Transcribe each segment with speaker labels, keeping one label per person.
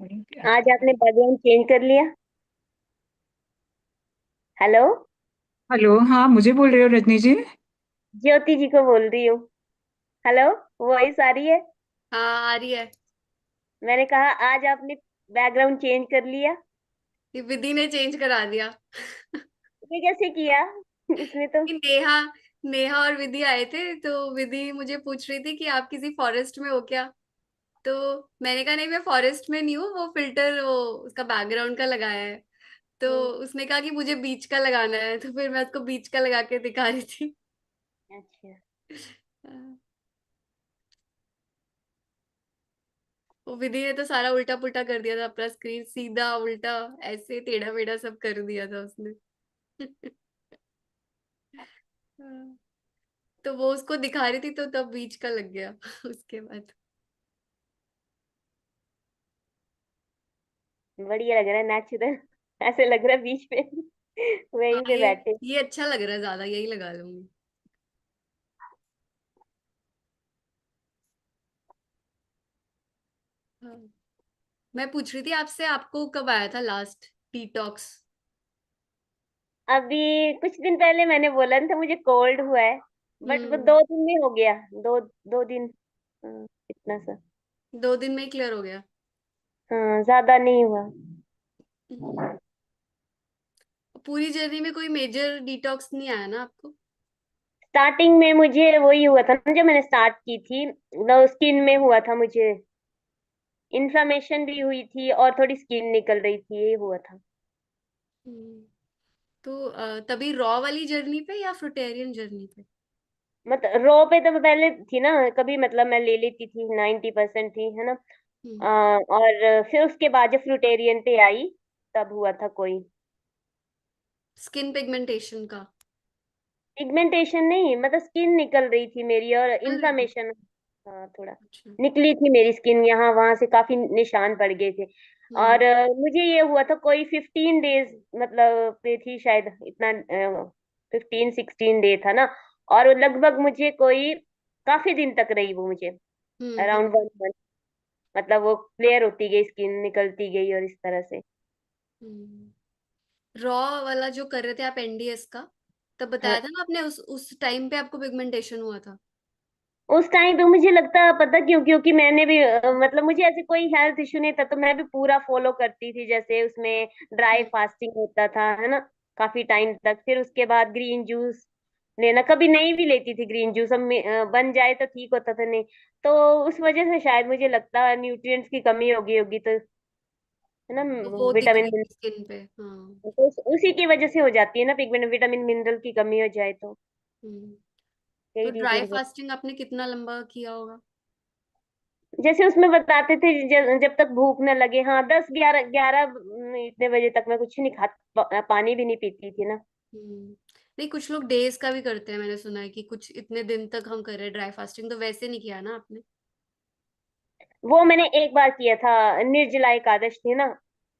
Speaker 1: आज
Speaker 2: आज
Speaker 1: क्या?
Speaker 2: आपने बैकग्राउंड चेंज कर लिया। हेलो।
Speaker 1: हेलो, हाँ मुझे बोल रहे हो रजनी जी?
Speaker 2: ज्योति जी को बोल रही हूँ। हेलो। वॉइस आ रही है।
Speaker 3: हाँ, आ रही है।
Speaker 2: मैंने कहा आज आपने बैकग्राउंड चेंज कर लिया।
Speaker 3: ये विधि ने चेंज करा दिया।
Speaker 2: ये कैसे किया? इसमें तो।
Speaker 3: कि नेहा नेहा और विधि आए थे, तो विधि मुझे पूछ रही थी कि आप किसी फॉरेस्ट में हो क्या। तो मैंने कहा नहीं, मैं फॉरेस्ट में नहीं हूँ, वो फिल्टर वो उसका बैकग्राउंड का लगाया है। तो
Speaker 2: हम्म,
Speaker 3: उसने कहा कि मुझे बीच का लगाना है, तो फिर मैं उसको बीच का लगा के दिखा रही थी।
Speaker 2: अच्छा।
Speaker 3: वो विधि ने तो सारा उल्टा पुल्टा कर दिया था, अपना स्क्रीन सीधा उल्टा ऐसे टेढ़ा मेढ़ा सब कर दिया था उसने। तो वो उसको दिखा रही थी, तो तब बीच का लग गया। उसके बाद
Speaker 2: बढ़िया लग रहा है, नेचुरल। ऐसे लग रहा है बीच पे
Speaker 3: हाँ,
Speaker 2: वहीं पे
Speaker 3: ये
Speaker 2: बैठे।
Speaker 3: ये अच्छा लग रहा है, ज्यादा यही लगा लूंगी। हाँ। मैं पूछ रही थी आपसे, आपको कब आया था लास्ट डिटॉक्स?
Speaker 2: अभी कुछ दिन पहले मैंने बोला था मुझे कोल्ड हुआ है। बट वो
Speaker 3: हम्म।
Speaker 2: 2 दिन में हो गया। दो 2 दिन। इतना सा।
Speaker 3: 2 दिन में ही क्लियर हो गया।
Speaker 2: हाँ, ज्यादा नहीं हुआ।
Speaker 3: हम्म। पूरी जर्नी में कोई मेजर डिटॉक्स नहीं आया ना आपको?
Speaker 2: स्टार्टिंग में मुझे वही हुआ था ना, जब मैंने स्टार्ट की थी। तो स्किन में हुआ था मुझे। इन्फ्लामेशन भी हुई थी और थोड़ी स्किन निकल रही थी, ये हुआ था।
Speaker 3: हम्म। तो तभी रॉ वाली जर्नी पे या फ्रुटेरियन जर्नी पे?
Speaker 2: मतलब रो पे तो मैं पहले थी ना, कभी मतलब मैं ले लेती थी, 90% थी, है ना।
Speaker 3: हम्म।
Speaker 2: और फिर उसके बाद जब फ्रूटेरियन पे आई, तब हुआ था कोई।
Speaker 3: स्किन पिगमेंटेशन का?
Speaker 2: पिगमेंटेशन नहीं, मतलब स्किन निकल रही थी मेरी और
Speaker 3: चल रही थी।
Speaker 2: इन्फ्लामेशन। हाँ, थोड़ा
Speaker 3: अच्छा।
Speaker 2: निकली थी मेरी स्किन, यहाँ वहां से काफी निशान पड़ गए थे।
Speaker 3: हम्म।
Speaker 2: और मुझे ये हुआ था कोई 15 डेज, मतलब पे थी शायद, इतना 15-16 डे था ना। और लगभग मुझे कोई काफी दिन तक रही वो मुझे। अराउंड
Speaker 3: हम्म।
Speaker 2: 1 मंथ। मतलब वो क्लियर होती गई, स्किन निकलती गई और इस तरह से।
Speaker 3: रॉ वाला जो कर रहे थे आप एनडीएस का, तब
Speaker 2: हाँ,
Speaker 3: बताया था ना आपने, उस टाइम पे आपको पिगमेंटेशन हुआ था।
Speaker 2: उस टाइम पे मुझे लगता है, पता क्यों? क्योंकि मैंने भी मतलब मुझे ऐसे कोई हेल्थ इशू नहीं था, तो मैं भी पूरा फॉलो करती थी, जैसे उसमें ड्राई
Speaker 3: हम्म।
Speaker 2: फास्टिंग होता था, है ना। काफी टाइम तक, फिर उसके बाद ग्रीन जूस लेना, कभी नहीं भी लेती थी ग्रीन जूस, अब बन जाए तो ठीक होता था, नहीं तो उस वजह से शायद मुझे लगता है न्यूट्रिएंट्स की कमी होगी होगी, तो है ना।
Speaker 3: तो वो दिख
Speaker 2: विटामिन,
Speaker 3: रही थी स्किन पे, हाँ।
Speaker 2: तो उसी की वजह से हो जाती है ना, पिगमेंट विटामिन मिनरल की कमी हो जाए तो।
Speaker 3: हम्म। तो
Speaker 2: यही
Speaker 3: ड्राई
Speaker 2: रीजन हो।
Speaker 3: फास्टिंग आपने कितना लंबा किया होगा?
Speaker 2: जैसे उसमें बताते थे, जब तक भूख न लगे, हाँ, 10-11 11 इतने बजे तक मैं कुछ नहीं खा, पानी भी नहीं पीती थी ना।
Speaker 3: नहीं, कुछ लोग डेज का भी करते हैं, मैंने सुना है कि कुछ इतने दिन तक हम कर रहे हैं ड्राई फास्टिंग, तो वैसे नहीं किया ना आपने?
Speaker 2: वो मैंने एक बार किया था, निर्जला एकादश थी ना।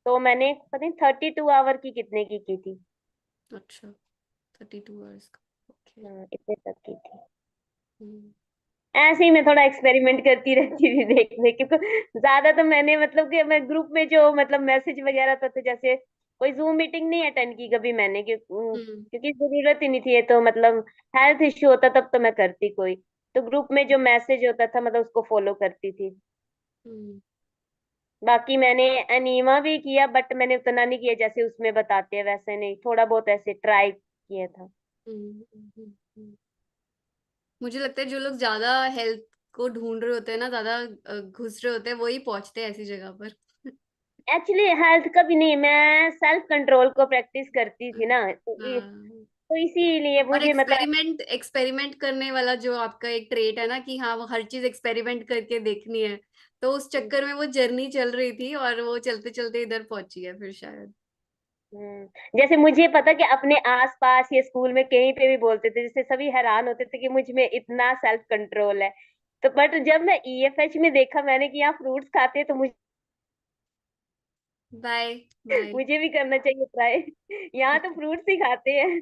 Speaker 2: तो मैंने पता नहीं 32 आवर की कितने की थी।
Speaker 3: अच्छा, 32 आवर्स का। ओके।
Speaker 2: हाँ, इतने तक की थी।
Speaker 3: हम्म।
Speaker 2: ऐसे ही मैं थोड़ा एक्सपेरिमेंट करती रहती थी, देखने क्योंकि ज्यादा तो मैंने, मतलब कि मैं ग्रुप में जो मतलब मैसेज वगैरह तो जैसे कोई जूम मीटिंग नहीं अटेंड की कभी मैंने,
Speaker 3: हम्म।
Speaker 2: क्योंकि जरूरत ही नहीं थी, ये तो मतलब हेल्थ इश्यू होता तब तो मैं करती कोई। तो ग्रुप में जो मैसेज होता था, मतलब उसको फॉलो करती थी।
Speaker 3: हम्म।
Speaker 2: बाकी मैंने अनीमा भी किया, बट मैंने उतना नहीं किया जैसे उसमें बताते हैं, वैसे नहीं, थोड़ा बहुत ऐसे ट्राई किया था।
Speaker 3: हम्म। मुझे लगता है जो लोग ज्यादा हेल्थ को ढूंढ रहे होते हैं ना, ज्यादा घुस रहे होते हैं, वही पहुंचते हैं ऐसी जगह पर।
Speaker 2: एक्चुअली हेल्थ का भी नहीं, मैं सेल्फ कंट्रोल को प्रैक्टिस करती थी ना,
Speaker 3: हाँ।
Speaker 2: तो इसीलिए
Speaker 3: और
Speaker 2: मुझे मतलब।
Speaker 3: एक्सपेरिमेंट एक्सपेरिमेंट करने वाला जो आपका एक ट्रेट है ना, कि हाँ वो हर चीज एक्सपेरिमेंट करके देखनी है, तो उस चक्कर में वो जर्नी चल रही थी और वो चलते चलते इधर पहुंची है फिर शायद।
Speaker 2: जैसे मुझे पता कि अपने आसपास या स्कूल में कहीं पे भी बोलते थे, जैसे सभी हैरान होते थे कि मुझ में इतना सेल्फ कंट्रोल है। तो बट जब मैं ईएफएच में देखा मैंने कि यहाँ फ्रूट्स खाते हैं, तो मुझे
Speaker 3: बाय बाय।
Speaker 2: मुझे भी करना चाहिए ट्राई। यहाँ तो फ्रूट्स ही खाते हैं।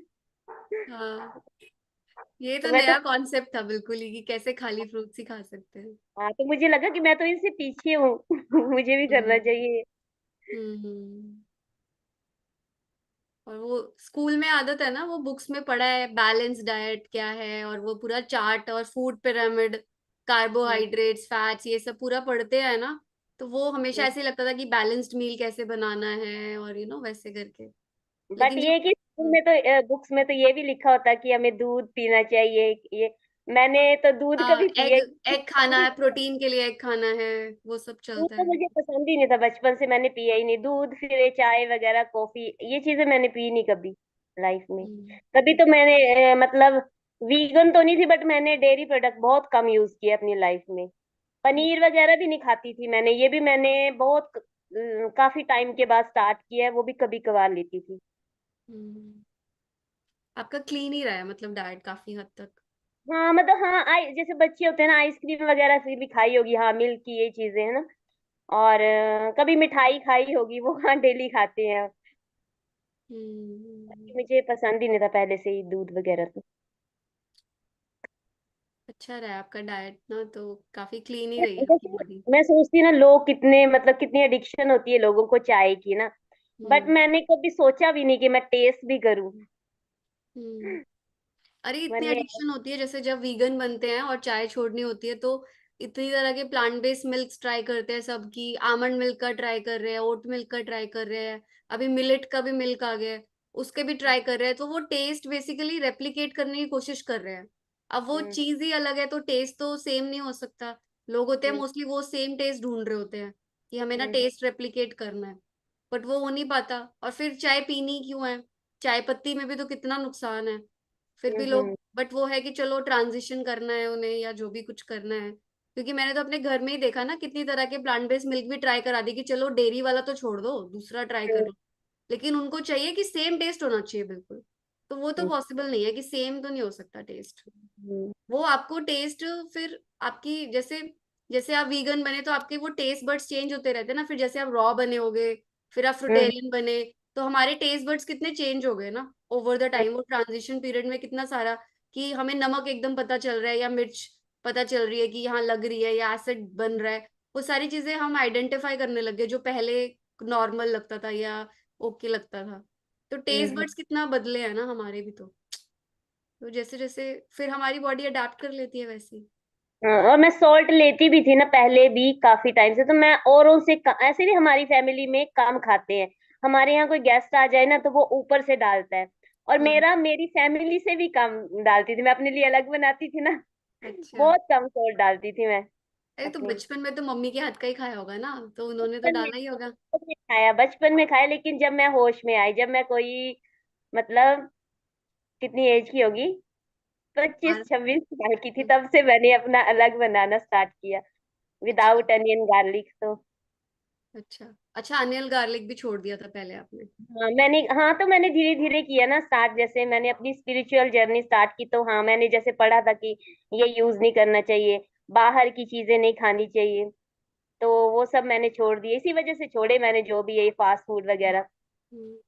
Speaker 3: हाँ। ये
Speaker 2: तो
Speaker 3: तो
Speaker 2: मैं तो,
Speaker 3: नया कॉन्सेप्ट था बिल्कुल ही कि कैसे खाली फ्रूट्स ही खा सकते हैं।
Speaker 2: हाँ, तो मुझे लगा कि मैं तो इनसे पीछे हूँ मुझे भी करना
Speaker 3: हम्म।
Speaker 2: चाहिए।
Speaker 3: हम्म। और वो स्कूल में आदत है ना, वो बुक्स में पढ़ा है बैलेंस डाइट क्या है, और वो पूरा चार्ट और फूड पिरामिड,
Speaker 2: हम्म,
Speaker 3: कार्बोहाइड्रेट्स फैट्स ये सब पूरा पढ़ते हैं ना। तो वो हमेशा ऐसे ही लगता था कि बैलेंस्ड मील कैसे बनाना है, और वैसे करके।
Speaker 2: बट
Speaker 3: लेकिन
Speaker 2: ये
Speaker 3: जब
Speaker 2: कि स्कूल में तो बुक्स में तो ये भी लिखा होता कि हमें दूध पीना चाहिए। ये मैंने तो दूध
Speaker 3: हाँ,
Speaker 2: कभी
Speaker 3: एग
Speaker 2: पिया ही
Speaker 3: एग खाना
Speaker 2: नहीं।
Speaker 3: है, प्रोटीन के लिए एग खाना है, वो सब
Speaker 2: दूध
Speaker 3: चलता
Speaker 2: तो
Speaker 3: है।
Speaker 2: मुझे पसंद ही नहीं था, बचपन से मैंने पिया ही नहीं दूध, फिर ये चाय वगैरह कॉफी, ये चीजें मैंने पी नहीं कभी लाइफ में।
Speaker 3: हम्म।
Speaker 2: कभी तो मैंने मतलब वीगन तो नहीं थी, बट मैंने डेयरी प्रोडक्ट बहुत कम यूज किया अपनी लाइफ में। पनीर वगैरह भी नहीं खाती थी मैंने, ये भी मैंने बहुत काफी टाइम के बाद स्टार्ट किया है, वो भी कभी कभार लेती थी।
Speaker 3: हम्म। आपका क्लीन ही रहा है मतलब डाइट काफी हद तक।
Speaker 2: हाँ मतलब, हाँ जैसे बच्चे होते हैं ना, आइसक्रीम वगैरह फिर भी खाई होगी, हाँ मिल्क की ये चीजें है ना। और कभी मिठाई खाई होगी, वो हाँ डेली खाते हैं।
Speaker 3: हम्म।
Speaker 2: मुझे पसंद ही नहीं था पहले से ही दूध वगैरह तो।
Speaker 3: अच्छा रहा है आपका डाइट ना, तो काफी क्लीन ही रही आपकी
Speaker 2: जैसे
Speaker 3: बॉडी।
Speaker 2: मैं सोचती ना, लोग कितने मतलब कितनी एडिक्शन होती है लोगों को चाय की ना। बट
Speaker 3: हम्म।
Speaker 2: मैंने कभी सोचा भी नहीं कि मैं टेस्ट भी करूं।
Speaker 3: हम्म। अरे इतनी
Speaker 2: मैंने,
Speaker 3: एडिक्शन होती है, जैसे जब वीगन बनते हैं और चाय छोड़नी होती है तो इतनी तरह के प्लांट बेस्ड मिल्क ट्राई करते हैं सब, की आमंड मिल्क का ट्राई कर रहे हैं, ओट मिल्क का ट्राई कर रहे हैं, अभी मिलेट का भी मिल्क आ गया है, उसके भी ट्राई कर रहे हैं, तो वो टेस्ट बेसिकली रेप्लिकेट करने की कोशिश कर रहे हैं। अब वो
Speaker 2: हम्म,
Speaker 3: चीज ही अलग है तो टेस्ट तो सेम नहीं हो सकता। लोग होते हैं
Speaker 2: हम्म,
Speaker 3: मोस्टली वो सेम टेस्ट ढूंढ रहे होते हैं कि हमें ना
Speaker 2: हम्म,
Speaker 3: टेस्ट रेप्लिकेट करना है, बट वो हो नहीं पाता। और फिर चाय पीनी क्यों है, चाय पत्ती में भी तो कितना नुकसान है। फिर भी लोग,
Speaker 2: हम्म,
Speaker 3: बट वो है कि चलो ट्रांजिशन करना है उन्हें या जो भी कुछ करना है, क्योंकि मैंने तो अपने घर में ही देखा ना कितनी तरह के प्लांट बेस्ड मिल्क भी ट्राई करा दी कि चलो डेयरी वाला तो छोड़ दो, दूसरा ट्राई कर लो। लेकिन उनको चाहिए कि सेम टेस्ट होना चाहिए बिल्कुल। तो वो तो
Speaker 2: हम्म,
Speaker 3: पॉसिबल नहीं है कि सेम तो नहीं हो सकता टेस्ट।
Speaker 2: हम्म,
Speaker 3: वो आपको टेस्ट, फिर आपकी जैसे, जैसे आप वीगन बने तो आपके वो टेस्ट बड्स चेंज होते रहते हैं ना, फिर जैसे आप रॉ बने होगे, फिर आप
Speaker 2: हम्म,
Speaker 3: फ्रूटेरियन बने, तो हमारे टेस्ट बड्स कितने चेंज हो गए ना ओवर द टाइम, वो ट्रांजिशन पीरियड में कितना सारा, कि हमें नमक एकदम पता चल रहा है या मिर्च पता चल रही है कि यहाँ लग रही है या एसिड बन रहा है, वो सारी चीजें हम आइडेंटिफाई करने लग गए जो पहले नॉर्मल लगता था या ओके लगता था। तो टेस्ट
Speaker 2: हम्म।
Speaker 3: बड्स कितना बदले हैं ना हमारे भी तो जैसे जैसे फिर हमारी बॉडी अडाप्ट कर लेती है वैसे ही।
Speaker 2: हाँ, और मैं सॉल्ट लेती भी थी ना पहले भी काफी टाइम से, तो मैं औरों से ऐसे भी हमारी फैमिली में कम खाते हैं। हमारे यहाँ कोई गेस्ट आ जाए ना तो वो ऊपर से डालता है, और
Speaker 3: हाँ।
Speaker 2: मेरी फैमिली से भी कम डालती थी, मैं अपने लिए अलग बनाती थी ना।
Speaker 3: अच्छा।
Speaker 2: बहुत कम सॉल्ट डालती थी मैं
Speaker 3: अरे तो
Speaker 2: अपनी।
Speaker 3: बचपन में तो मम्मी के हाथ का ही खाया होगा ना, तो उन्होंने तो
Speaker 2: बचपन में
Speaker 3: डाला ही होगा।
Speaker 2: बचपन में खाया, बचपन में खाया, लेकिन जब मैं होश में आई, जब मैं कोई मतलब कितनी एज की होगी,
Speaker 3: हाँ।
Speaker 2: 25-26 साल की थी, तब से मैंने अपना अलग बनाना स्टार्ट किया,
Speaker 3: अच्छा।
Speaker 2: विदाउट अनियन गार्लिक तो।
Speaker 3: अच्छा। अच्छा, अनियन गार्लिक भी छोड़ दिया था पहले आपने।
Speaker 2: हाँ तो मैंने धीरे धीरे किया ना स्टार्ट, जैसे मैंने अपनी स्पिरिचुअल जर्नी स्टार्ट की, तो हाँ मैंने जैसे पढ़ा था कि ये यूज नहीं करना चाहिए, बाहर की चीजें नहीं खानी चाहिए, तो वो सब मैंने छोड़ दिए, इसी वजह से छोड़े मैंने जो भी ये फास्ट फूड वगैरह।
Speaker 3: हम्म।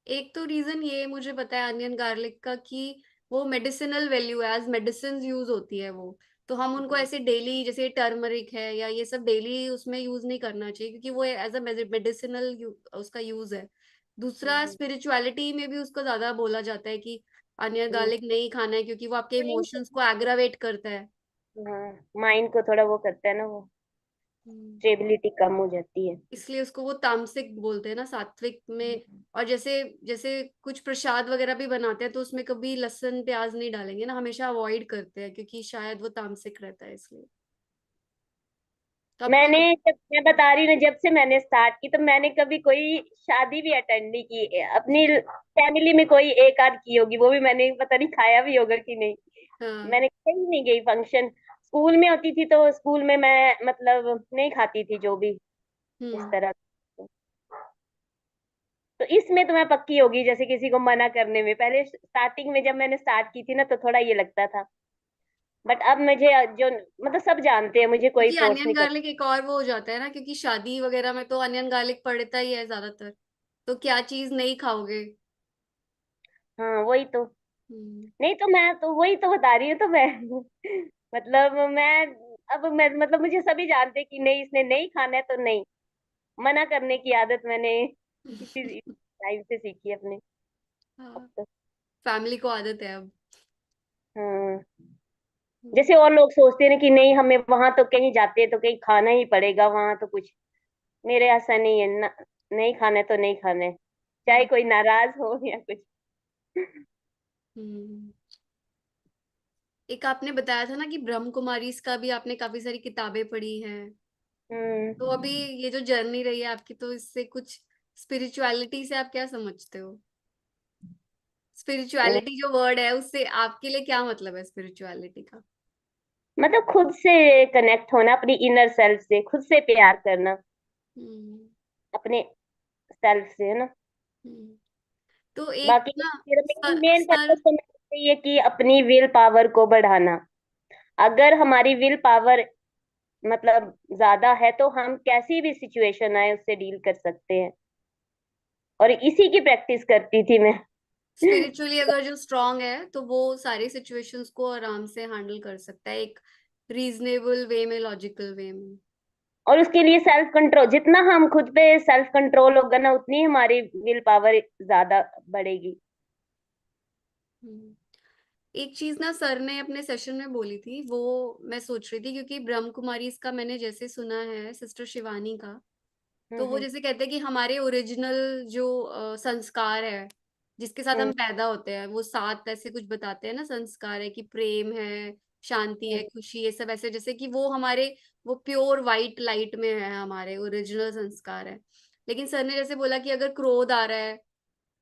Speaker 3: एक तो रीजन ये मुझे पता है अनियन गार्लिक का कि वो मेडिसिनल वैल्यू है, एज मेडिसिन यूज होती है वो। तो हम उनको ऐसे डेली, जैसे टर्मरिक है या ये सब डेली उसमें यूज नहीं करना चाहिए, क्योंकि वो एज अ मेडिसिनल उसका यूज है। दूसरा,
Speaker 2: हम्म,
Speaker 3: स्पिरिचुअलिटी में भी उसको ज्यादा बोला जाता है कि अनियन
Speaker 2: हम्म,
Speaker 3: गार्लिक नहीं खाना है, क्योंकि वो आपके
Speaker 2: माइंड
Speaker 3: इमोशंस को एग्रावेट करता है।
Speaker 2: को, हाँ माइंड को थोड़ा वो करता है ना, वो
Speaker 3: हम्म।
Speaker 2: स्टेबिलिटी कम हो जाती है।
Speaker 3: इसलिए उसको वो तामसिक बोलते हैं ना, सात्विक में। और जैसे जैसे कुछ प्रसाद वगैरह भी बनाते हैं तो उसमें कभी लहसुन प्याज नहीं डालेंगे ना, हमेशा अवॉइड करते हैं क्योंकि शायद वो तामसिक रहता है इसलिए। तो आपको
Speaker 2: मैंने, जब मैं बता रही हूँ ना, जब से मैंने स्टार्ट की, तो मैंने कभी कोई शादी भी अटेंड नहीं की अपनी फैमिली में, कोई एक आध की होगी, वो भी मैंने पता नहीं खाया भी होगा कि नहीं।
Speaker 3: हाँ।
Speaker 2: मैंने कहीं नहीं गई फंक्शन, स्कूल में होती थी तो स्कूल में मैं मतलब नहीं खाती थी जो भी इस
Speaker 3: हम्म।
Speaker 2: तरह। तो इसमें तो मैं पक्की होगी, जैसे किसी को मना करने में, पहले स्टार्टिंग में जब मैंने स्टार्ट की थी ना तो थोड़ा ये लगता था, बट अब मुझे जो मतलब सब जानते हैं, मुझे कोई
Speaker 3: क्योंकि
Speaker 2: फोर्स
Speaker 3: अनियन
Speaker 2: नहीं
Speaker 3: गार्लिक एक और वो हो जाता है ना, क्योंकि शादी वगैरह में तो अनियन गार्लिक पड़ता ही है ज्यादातर, तो क्या चीज नहीं खाओगे।
Speaker 2: करता। हाँ वही तो। नहीं तो मैं तो वही तो बता रही हूँ, तो मैं मतलब मैं अब मैं मतलब मुझे सभी जानते हैं कि नहीं इसने नहीं खाना है तो नहीं, मना करने की आदत मैंने इसी टाइम से सीखी है अपने। अब
Speaker 3: हाँ,
Speaker 2: तो
Speaker 3: फैमिली को आदत है अब।
Speaker 2: हाँ,
Speaker 3: हम्म,
Speaker 2: जैसे और लोग सोचते हैं ना कि नहीं हमें वहां तो कहीं जाते हैं तो कहीं खाना ही पड़ेगा वहां तो कुछ, मेरे ऐसा नहीं है ना, नहीं खाना है तो नहीं खाना है, चाहे
Speaker 3: हम्म,
Speaker 2: कोई नाराज हो या कुछ।
Speaker 3: हम्म। एक आपने बताया था ना कि ब्रह्म कुमारी का भी आपने काफी सारी किताबें पढ़ी हैं। तो
Speaker 2: हम्म।
Speaker 3: अभी ये जो जर्नी रही है आपकी, तो इससे कुछ स्पिरिचुअलिटी से आप क्या समझते हो? स्पिरिचुअलिटी जो वर्ड है, उससे आपके लिए क्या मतलब है स्पिरिचुअलिटी का?
Speaker 2: मतलब खुद से कनेक्ट होना, अपनी इनर सेल्फ से, खुद से प्यार करना,
Speaker 3: हम्म,
Speaker 2: अपने सेल्फ से, है ना।
Speaker 3: हम्म। तो एक
Speaker 2: बाकी
Speaker 3: ना,
Speaker 2: मेरा main
Speaker 3: sir
Speaker 2: main
Speaker 3: sir
Speaker 2: purpose तो मेरा ये है कि अपनी विल पावर को बढ़ाना। अगर हमारी विल पावर मतलब ज्यादा है तो हम कैसी भी सिचुएशन आए उससे डील कर सकते हैं, और इसी की प्रैक्टिस करती थी मैं।
Speaker 3: स्पिरिचुअली अगर जो स्ट्रांग है तो वो सारी सिचुएशंस को आराम से हैंडल कर सकता है, एक रीजनेबल वे में, लॉजिकल वे में।
Speaker 2: और उसके लिए सेल्फ कंट्रोल, जितना हम खुद पे सेल्फ कंट्रोल होगा ना उतनी हमारी विल पावर ज्यादा बढ़ेगी।
Speaker 3: हम्म। एक चीज ना सर ने अपने सेशन में बोली थी, वो मैं सोच रही थी, क्योंकि ब्रह्म कुमारी इसका मैंने जैसे सुना है सिस्टर शिवानी का, तो वो
Speaker 2: हम्म।
Speaker 3: जैसे कहते हैं कि हमारे ओरिजिनल जो संस्कार है जिसके साथ हम
Speaker 2: हम्म।
Speaker 3: पैदा होते हैं, वो सात ऐसे कुछ बताते हैं ना संस्कार है, कि प्रेम है, शांति है,
Speaker 2: हम्म।
Speaker 3: खुशी, ये सब ऐसे, जैसे कि वो हमारे, वो प्योर वाइट लाइट में है, हमारे ओरिजिनल संस्कार है। लेकिन सर ने जैसे बोला कि अगर क्रोध आ रहा है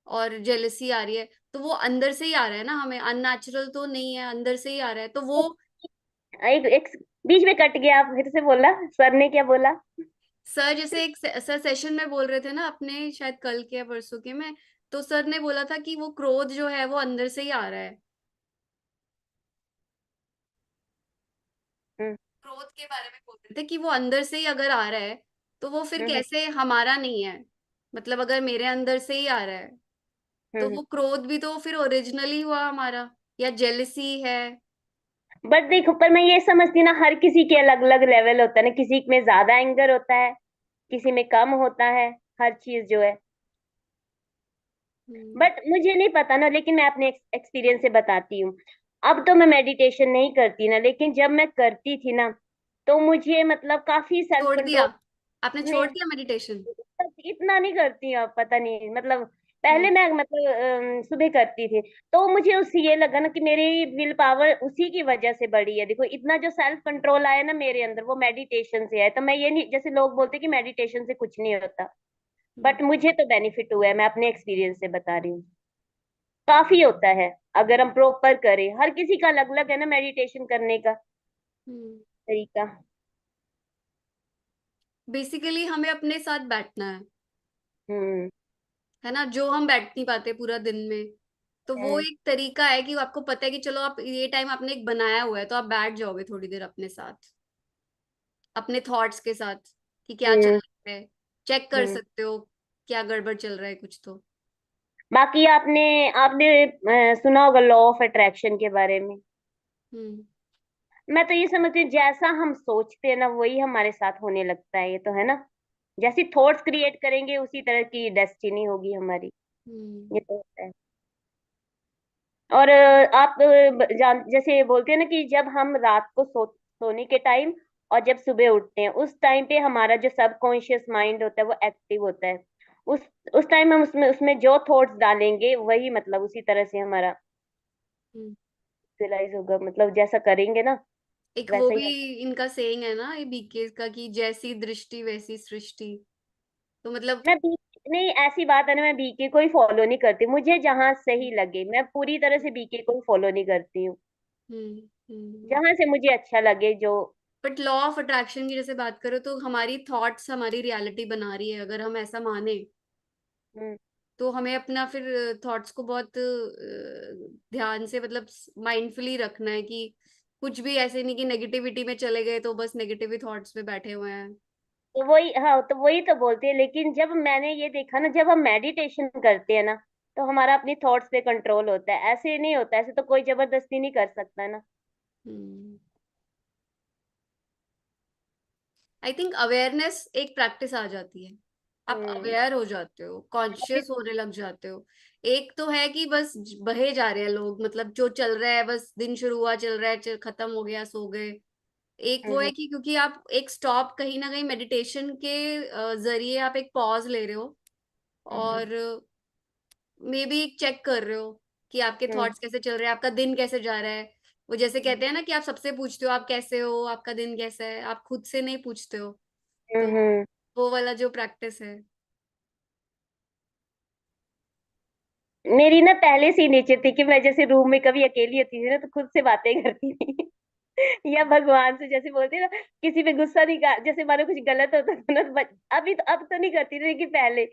Speaker 3: और जेलसी आ रही है, तो वो अंदर से ही आ रहा है ना, हमें अननेचुरल तो नहीं है, अंदर से ही आ रहा है, तो वो।
Speaker 2: एक बीच में कट गया, आप फिर से बोला, सर ने क्या बोला?
Speaker 3: सर जैसे एक सर सेशन में बोल रहे थे ना अपने, शायद कल के या परसों के में, तो सर ने बोला था कि वो क्रोध जो है वो अंदर से ही आ रहा है।
Speaker 2: हम्म।
Speaker 3: क्रोध के बारे में बोल रहे थे कि वो अंदर से ही अगर आ रहा है, तो वो फिर
Speaker 2: हम्म।
Speaker 3: कैसे हमारा नहीं है? मतलब अगर मेरे अंदर से ही आ रहा है, तो
Speaker 2: हम्म।
Speaker 3: वो क्रोध भी तो फिर ओरिजिनली हुआ हमारा, या जेलसी है।
Speaker 2: बट देखो, पर मैं ये समझती ना, हर किसी के अलग अलग लेवल होता है ना, किसी में ज्यादा एंगर होता है, किसी में कम होता है, हर चीज जो है।
Speaker 3: हम्म।
Speaker 2: बट मुझे नहीं पता ना, लेकिन मैं अपने एक्सपीरियंस से बताती हूँ। अब तो मैं मेडिटेशन नहीं करती ना, लेकिन जब मैं करती थी ना तो मुझे मतलब काफी सेल्फ
Speaker 3: छोड़ दिया?
Speaker 2: कंट्रोल।
Speaker 3: आपने छोड़
Speaker 2: नहीं,
Speaker 3: दिया मेडिटेशन?
Speaker 2: इतना नहीं करती हूँ अब, पता नहीं मतलब।
Speaker 3: हम्म,
Speaker 2: पहले मैं मतलब सुबह करती थी, तो मुझे उससे ये लगा ना कि मेरी विल पावर उसी की वजह से बढ़ी है। देखो इतना जो सेल्फ कंट्रोल आया ना मेरे अंदर, वो मेडिटेशन से आया। तो मैं ये नहीं, जैसे लोग बोलते कि मेडिटेशन से कुछ नहीं होता,
Speaker 3: हम्म,
Speaker 2: बट मुझे तो बेनिफिट हुआ है, मैं अपने एक्सपीरियंस से बता रही हूँ। काफी होता है अगर हम प्रॉपर करें। हर किसी का अलग अलग है ना मेडिटेशन करने का
Speaker 3: हम्म।
Speaker 2: तरीका।
Speaker 3: बेसिकली हमें अपने साथ बैठना
Speaker 2: हम्म।
Speaker 3: है ना, जो हम बैठ नहीं पाते पूरा दिन में। तो वो
Speaker 2: हम्म।
Speaker 3: एक तरीका है कि आपको पता है कि चलो आप ये टाइम आपने एक बनाया हुआ है, तो आप बैठ जाओगे थोड़ी देर अपने साथ, अपने थॉट्स के साथ, कि क्या चल
Speaker 2: हम्म।
Speaker 3: रहा है, चेक कर
Speaker 2: हम्म।
Speaker 3: सकते हो क्या गड़बड़ चल रहा है कुछ तो।
Speaker 2: बाकी आपने आपने सुना होगा लॉ ऑफ अट्रैक्शन के बारे में।
Speaker 3: हम्म,
Speaker 2: मैं तो ये समझती हूँ, जैसा हम सोचते हैं ना वही हमारे साथ होने लगता है, ये तो है ना। जैसी थॉट्स क्रिएट करेंगे उसी तरह की डेस्टिनी होगी हमारी,
Speaker 3: हम्म,
Speaker 2: ये तो होता है। और आप जान जैसे बोलते हैं ना कि जब हम रात को सोने के टाइम और जब सुबह उठते हैं उस टाइम पे हमारा जो सबकॉन्शियस माइंड होता है वो एक्टिव होता है। उस उस टाइम हम उसमें उसमें जो थॉट्स डालेंगे वही मतलब उसी तरह से हमारा
Speaker 3: हम्म।
Speaker 2: रियलाइज होगा, मतलब जैसा करेंगे ना
Speaker 3: एक वो
Speaker 2: वैसा ही
Speaker 3: भी इनका सेइंग है ना, ये बीके का, कि जैसी दृष्टि वैसी सृष्टि। तो मतलब।
Speaker 2: मैं बी नहीं, ऐसी बात है ना, मैं बीके को ही फॉलो नहीं करती, मुझे जहां सही लगे मैं पूरी तरह से बीके को ही फॉलो नहीं करती हूँ।
Speaker 3: हम्म, हम्म।
Speaker 2: जहां से मुझे अच्छा लगे जो।
Speaker 3: बट लॉ ऑफ अट्रैक्शन की जैसे बात करो, तो हमारी थॉट्स हमारी रियलिटी बना रही है, अगर हम ऐसा माने,
Speaker 2: हम्म।
Speaker 3: तो हमें अपना फिर थॉट्स को बहुत ध्यान से, मतलब माइंडफुली रखना है, कि कुछ भी ऐसे नहीं कि नेगेटिविटी में चले गए तो बस नेगेटिव थॉट्स पे बैठे हुए हैं।
Speaker 2: तो वही, हाँ, तो वही तो बोलते हैं। लेकिन जब मैंने ये देखा ना, जब हम मेडिटेशन करते हैं ना तो हमारा अपनी थॉट्स पे कंट्रोल होता है। ऐसे नहीं होता, ऐसे तो कोई जबरदस्ती नहीं कर सकता ना।
Speaker 3: आई थिंक अवेयरनेस एक प्रैक्टिस आ जाती है। आप
Speaker 2: हम्म।
Speaker 3: अवेयर हो जाते हो,
Speaker 2: अभी
Speaker 3: कॉन्शियस होने लग जाते हो। एक तो है कि बस बहे जा रहे हैं लोग, मतलब जो चल रहा है बस, दिन शुरू हुआ चल रहा है, खत्म हो गया सो गए। एक वो है
Speaker 2: हम्म
Speaker 3: कि क्योंकि आप एक स्टॉप, कहीं ना कहीं मेडिटेशन के जरिए आप एक पॉज ले रहे हो,
Speaker 2: हम्म
Speaker 3: और मे बी चेक कर रहे हो कि आपके
Speaker 2: हम्म
Speaker 3: थॉट्स कैसे चल रहे हैं, आपका दिन कैसे जा रहा है। वो जैसे कहते हैं ना कि आप सबसे पूछते हो आप कैसे हो, आपका दिन कैसा है, आप खुद से नहीं पूछते हो। तो
Speaker 2: हम्म।
Speaker 3: वो वाला जो प्रैक्टिस है।
Speaker 2: मेरी ना पहले से ही नेचर थी कि मैं जैसे रूम में कभी अकेली होती थी ना तो खुद से बातें करती थी। या भगवान से, जैसे बोलते हैं ना, किसी पे गुस्सा नहीं कर, जैसे मानो कुछ गलत होता था ना तो अभी तो, अब तो नहीं करती थी, लेकिन पहले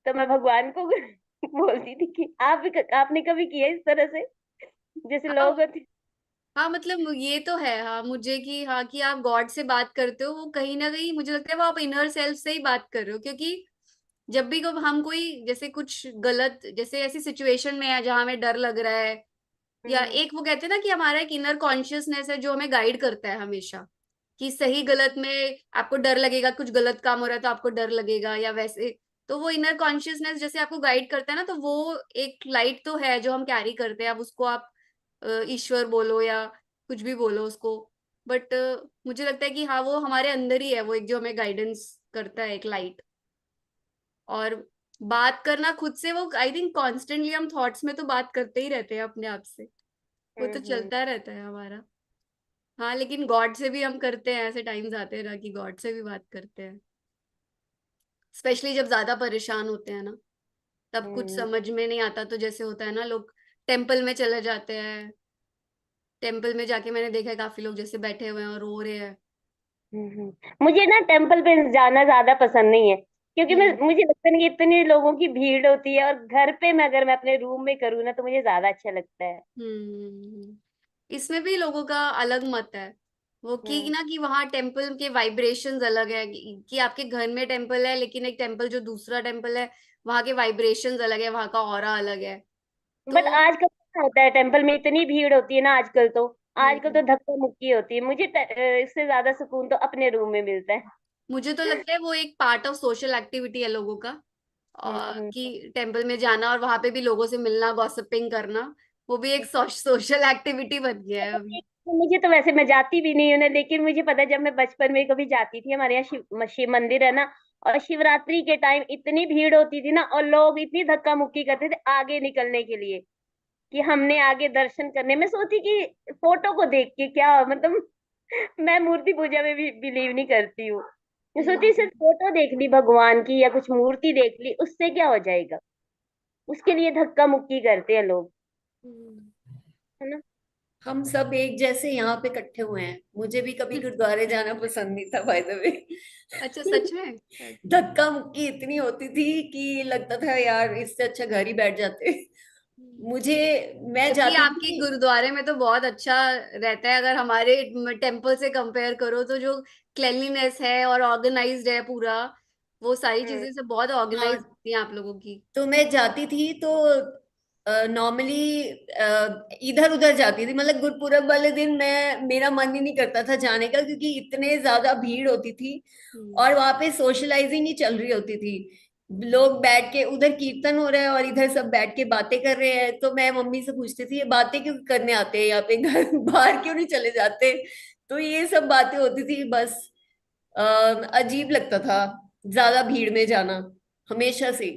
Speaker 2: तो मैं भगवान को बोलती थी कि आपने कभी किया इस तरह से, जैसे
Speaker 3: हाँ,
Speaker 2: लोग होते।
Speaker 3: हाँ, मतलब ये तो है, हाँ मुझे कि हाँ कि आप गॉड से बात करते हो, वो कहीं ना कहीं मुझे लगता है वो आप इनर सेल्फ से ही बात कर रहे हो। क्योंकि जब भी कब हम कोई जैसे कुछ गलत, जैसे ऐसी सिचुएशन में है जहां हमें डर लग रहा है, या
Speaker 2: हम्म
Speaker 3: एक वो कहते हैं ना कि हमारा एक इनर कॉन्शियसनेस है जो हमें गाइड करता है हमेशा, कि सही गलत में आपको डर लगेगा, कुछ गलत काम हो रहा है तो आपको डर लगेगा या वैसे। तो वो इनर कॉन्शियसनेस जैसे आपको गाइड करता है ना, तो वो एक लाइट तो है जो हम कैरी करते हैं। अब उसको आप ईश्वर बोलो या कुछ भी बोलो उसको, बट मुझे लगता है कि हाँ वो हमारे अंदर ही है, वो एक जो हमें गाइडेंस करता है, एक लाइट। और बात करना खुद से, वो आई थिंक कॉन्स्टेंटली हम थॉट्स में तो बात करते ही रहते हैं अपने आप से, वो तो
Speaker 2: हम्म।
Speaker 3: चलता रहता है हमारा। हाँ, लेकिन गॉड से भी हम करते हैं, ऐसे टाइम्स आते हैं ना कि गॉड से भी बात करते हैं, स्पेशली जब ज्यादा परेशान होते हैं ना, तब कुछ
Speaker 2: हम्म
Speaker 3: समझ में नहीं आता। तो जैसे होता है ना, लोग टेम्पल में चले जाते हैं, टेम्पल में जाके मैंने देखा है काफी लोग जैसे बैठे हुए हैं और रो रहे हैं।
Speaker 2: मुझे ना टेम्पल पे जाना ज्यादा पसंद नहीं है, क्योंकि मैं,
Speaker 3: हम्म।
Speaker 2: मुझे लगता नहीं कि इतने लोगों की भीड़ होती है, और घर पे मैं अगर मैं अपने रूम में करूँ ना तो मुझे ज्यादा अच्छा लगता है।
Speaker 3: हम्म। इसमें भी लोगों का अलग मत है, वो कि
Speaker 2: हम्म।
Speaker 3: ना कि वहाँ टेम्पल के वाइब्रेशंस अलग है, कि आपके घर में टेम्पल है लेकिन एक टेम्पल जो दूसरा टेम्पल है, वहाँ के वाइब्रेशंस अलग है, वहाँ का ऑरा अलग है।
Speaker 2: बट
Speaker 3: तो
Speaker 2: आजकल क्या होता है, टेम्पल में इतनी भीड़ होती है ना आजकल तो, आजकल तो
Speaker 3: हम्म,
Speaker 2: धक्का मुक्की होती है। मुझे इससे ज्यादा सुकून तो अपने रूम में मिलता है।
Speaker 3: मुझे तो लगता है वो एक पार्ट ऑफ सोशल एक्टिविटी है लोगों का, और
Speaker 2: हम्म।
Speaker 3: कि टेम्पल में जाना और वहां पे भी लोगों से मिलना, गॉसिपिंग करना, वो भी एक सोशल एक्टिविटी बन गया है अभी।
Speaker 2: मुझे तो वैसे, मैं जाती भी नहीं हूँ ना, लेकिन मुझे पता है जब मैं बचपन में कभी जाती थी, हमारे यहाँ शिव मंदिर है ना, और शिवरात्रि के टाइम इतनी भीड़ होती थी ना, और लोग इतनी धक्का मुक्की करते थे आगे निकलने के लिए, कि हमने आगे दर्शन करने में सोची कि फोटो को देख के क्या मतलब, मैं मूर्ति पूजा में भी बिलीव नहीं करती हूँ। मैं सोची
Speaker 3: हम्म।
Speaker 2: सिर्फ फोटो देख ली भगवान की या कुछ मूर्ति देख ली, उससे क्या हो जाएगा, उसके लिए धक्का मुक्की करते हैं लोग,
Speaker 3: हम्म।
Speaker 2: है ना।
Speaker 4: हम सब एक जैसे यहाँ पे इकट्ठे हुए हैं। मुझे भी कभी गुरुद्वारे जाना पसंद नहीं था, बाय द वे।
Speaker 3: अच्छा, सच में? अच्छा।
Speaker 4: धक्का मुक्की इतनी होती थी कि लगता था यार इससे अच्छा घर ही बैठ जाते। मुझे, मैं
Speaker 3: जबकि
Speaker 4: जाती
Speaker 3: आपके
Speaker 4: थी।
Speaker 3: गुरुद्वारे में तो बहुत अच्छा रहता है, अगर हमारे टेम्पल से कंपेयर करो तो जो क्लेanलीनेस है और ऑर्गेनाइज्ड है पूरा, वो सारी
Speaker 2: हम्म
Speaker 3: चीजें सब बहुत ऑर्गेनाइज
Speaker 4: हाँ,
Speaker 3: होती हैं आप लोगों की।
Speaker 4: तो मैं जाती थी तो नॉर्मली इधर उधर जाती थी, मतलब गुरुपुरब वाले दिन मैं, मेरा मन ही नहीं करता था जाने का, क्योंकि इतने ज्यादा भीड़ होती थी।
Speaker 3: हम्म।
Speaker 4: और वहां पे सोशलाइजिंग ही चल रही होती थी। लोग बैठ के, उधर कीर्तन हो रहा है और इधर सब बैठ के बातें कर रहे हैं, तो मैं मम्मी से पूछती थी ये बातें क्यों करने आते हैं यहाँ पे, घर बाहर क्यों नहीं चले जाते। तो ये सब बातें होती थी बस। अजीब लगता था ज्यादा भीड़ में जाना, हमेशा से।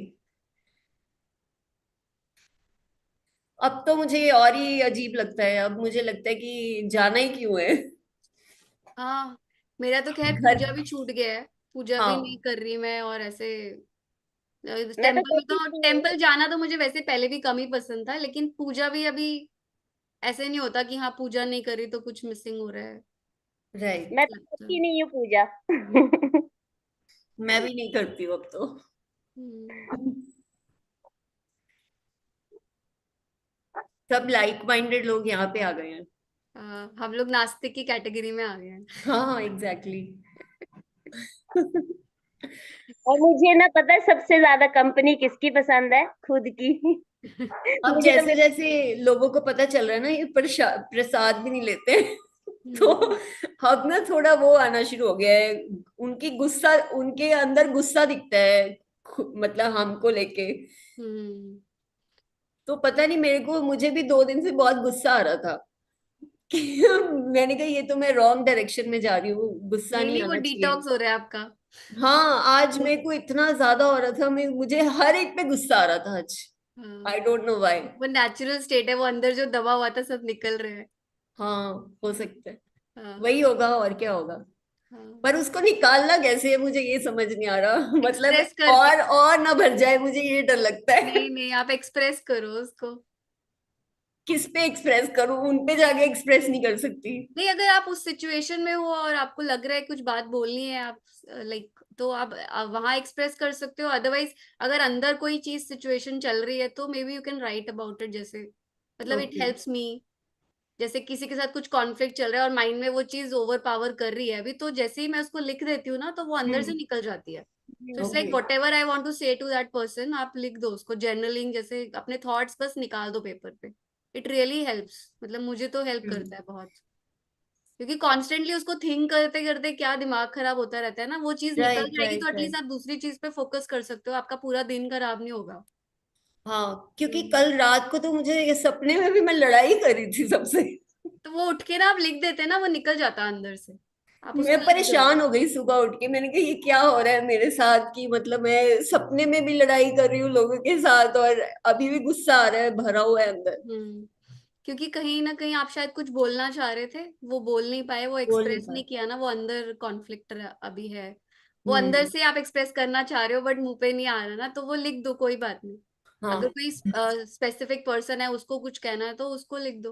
Speaker 4: अब तो मुझे और ही अजीब लगता है, अब मुझे लगता है कि जाना ही क्यों है।
Speaker 3: हाँ, मेरा तो खैर
Speaker 4: घर।
Speaker 3: पूजा भी छूट गया है, पूजा भी नहीं
Speaker 4: हाँ।
Speaker 3: कर रही मैं, और ऐसे
Speaker 2: मैं तो
Speaker 3: टेम्पल में
Speaker 2: कोशिश
Speaker 3: तो,
Speaker 2: की हूँ।
Speaker 3: टेम्पल जाना तो मुझे वैसे पहले भी कम ही पसंद था, लेकिन पूजा भी अभी ऐसे नहीं होता कि हाँ पूजा नहीं करी तो कुछ मिसिंग हो रहा है,
Speaker 2: मैं
Speaker 4: राइट।
Speaker 2: तो
Speaker 3: लगता
Speaker 2: करती
Speaker 3: है।
Speaker 2: नहीं हूँ पूजा।
Speaker 4: मैं भी नहीं करती हूँ अब तो।
Speaker 3: हम्म।
Speaker 4: सब लाइक माइंडेड लोग यहाँ पे आ गए हैं।
Speaker 3: हम लोग नास्तिक की कैटेगरी में आ गए हैं।
Speaker 4: हाँ हाँ, एग्जैक्टली।
Speaker 2: और मुझे ना पता है सबसे ज्यादा कंपनी किसकी पसंद है, खुद की।
Speaker 4: अब
Speaker 2: मुझे तो
Speaker 4: जैसे जैसे लोगों को पता चल रहा है ना, ये प्रसाद भी नहीं लेते हैं। तो
Speaker 3: हम्म।
Speaker 4: अब ना थोड़ा वो आना शुरू हो गया है। उनकी गुस्सा, उनके अंदर गुस्सा दिखता है, मतलब हमको लेके।
Speaker 3: हम्म।
Speaker 4: तो पता नहीं, मेरे को मुझे भी 2 दिन से बहुत गुस्सा आ रहा था कि मैंने कहा ये तो मैं रॉन्ग डायरेक्शन में जा रही हूँ, गुस्सा
Speaker 3: नहीं
Speaker 4: नहीं
Speaker 3: नहीं, वो
Speaker 4: आना चाहिए।
Speaker 3: डिटॉक्स हो रहा है आपका।
Speaker 4: हाँ, आज मेरे को इतना ज्यादा हो रहा था, मुझे हर एक पे गुस्सा आ रहा था आज।
Speaker 3: हाँ,
Speaker 4: आई डोंट नो व्हाई।
Speaker 3: वो नेचुरल स्टेट है, वो अंदर जो दबा हुआ था सब निकल रहे हैं।
Speaker 4: हाँ, हो सकता है
Speaker 3: हाँ।
Speaker 4: वही होगा, और क्या होगा।
Speaker 3: हाँ,
Speaker 4: पर उसको निकालना कैसे है, मुझे ये समझ नहीं आ रहा। मतलब
Speaker 3: एक्सप्रेस करके।
Speaker 4: और ना भर जाए, मुझे ये डर लगता है।
Speaker 3: नहीं नहीं, आप एक्सप्रेस करो उसको।
Speaker 4: किस पे एक्सप्रेस करूं, उन पे जाके एक्सप्रेस नहीं कर सकती।
Speaker 3: नहीं, अगर आप उस सिचुएशन में हो और आपको लग रहा है कुछ बात बोलनी है, आप लाइक, तो आप वहां एक्सप्रेस कर सकते हो। अदरवाइज अगर अंदर कोई चीज सिचुएशन चल रही है तो may be you can write about it, जैसे मतलब इट
Speaker 4: ओके।
Speaker 3: Helps me. जैसे किसी के साथ कुछ कॉन्फ्लिक्ट चल रहा है और माइंड में वो चीज ओवर पावर कर रही है अभी, तो जैसे ही मैं उसको लिख देती हूँ ना, तो वो अंदर से
Speaker 4: हम्म।
Speaker 3: निकल जाती है। तो it's like
Speaker 4: okay.
Speaker 3: Whatever I want to say to that person, आप लिख दो उसको, जर्नलिंग जैसे अपने थॉट्स बस निकाल दो पेपर पे। इट रियली हेल्प्स, मतलब मुझे तो हेल्प करता है बहुत। क्योंकि कॉन्स्टेंटली उसको थिंक करते करते क्या दिमाग खराब होता रहता है ना, वो चीज निकल
Speaker 4: राइट
Speaker 3: जाएगी तो
Speaker 4: राइट
Speaker 3: एटलीस्ट
Speaker 4: राइट।
Speaker 3: आप दूसरी चीज पे फोकस कर सकते हो, आपका पूरा दिन खराब नहीं होगा।
Speaker 4: हाँ, क्योंकि
Speaker 3: हम्म।
Speaker 4: कल रात को तो मुझे ये सपने में भी मैं लड़ाई कर रही थी सबसे।
Speaker 3: तो वो उठ के ना आप लिख देते ना, वो निकल जाता अंदर से, आप
Speaker 4: मैं
Speaker 3: उसको लिख दो।
Speaker 4: परेशान हो गई सुबह उठ के, मैंने कहा ये क्या हो रहा है मेरे साथ, की मतलब मैं सपने में भी लड़ाई कर रही हूँ लोगों के साथ, और अभी भी गुस्सा आ रहा है, भरा हुआ है अंदर।
Speaker 3: हम्म। क्योंकि कहीं ना कहीं आप शायद कुछ बोलना चाह रहे थे, वो बोल नहीं पाए, वो
Speaker 4: बोल नहीं
Speaker 3: एक्सप्रेस
Speaker 4: पाया।
Speaker 3: नहीं किया ना, वो अंदर कॉन्फ्लिक्ट अभी है। वो अंदर
Speaker 4: हम्म।
Speaker 3: से आप एक्सप्रेस करना चाह रहे हो बट मुंह पे नहीं आ रहा ना, तो वो लिख दो, कोई बात नहीं। अगर
Speaker 4: हाँ
Speaker 3: कोई स्पेसिफिक पर्सन है, उसको कुछ कहना है तो उसको लिख दो।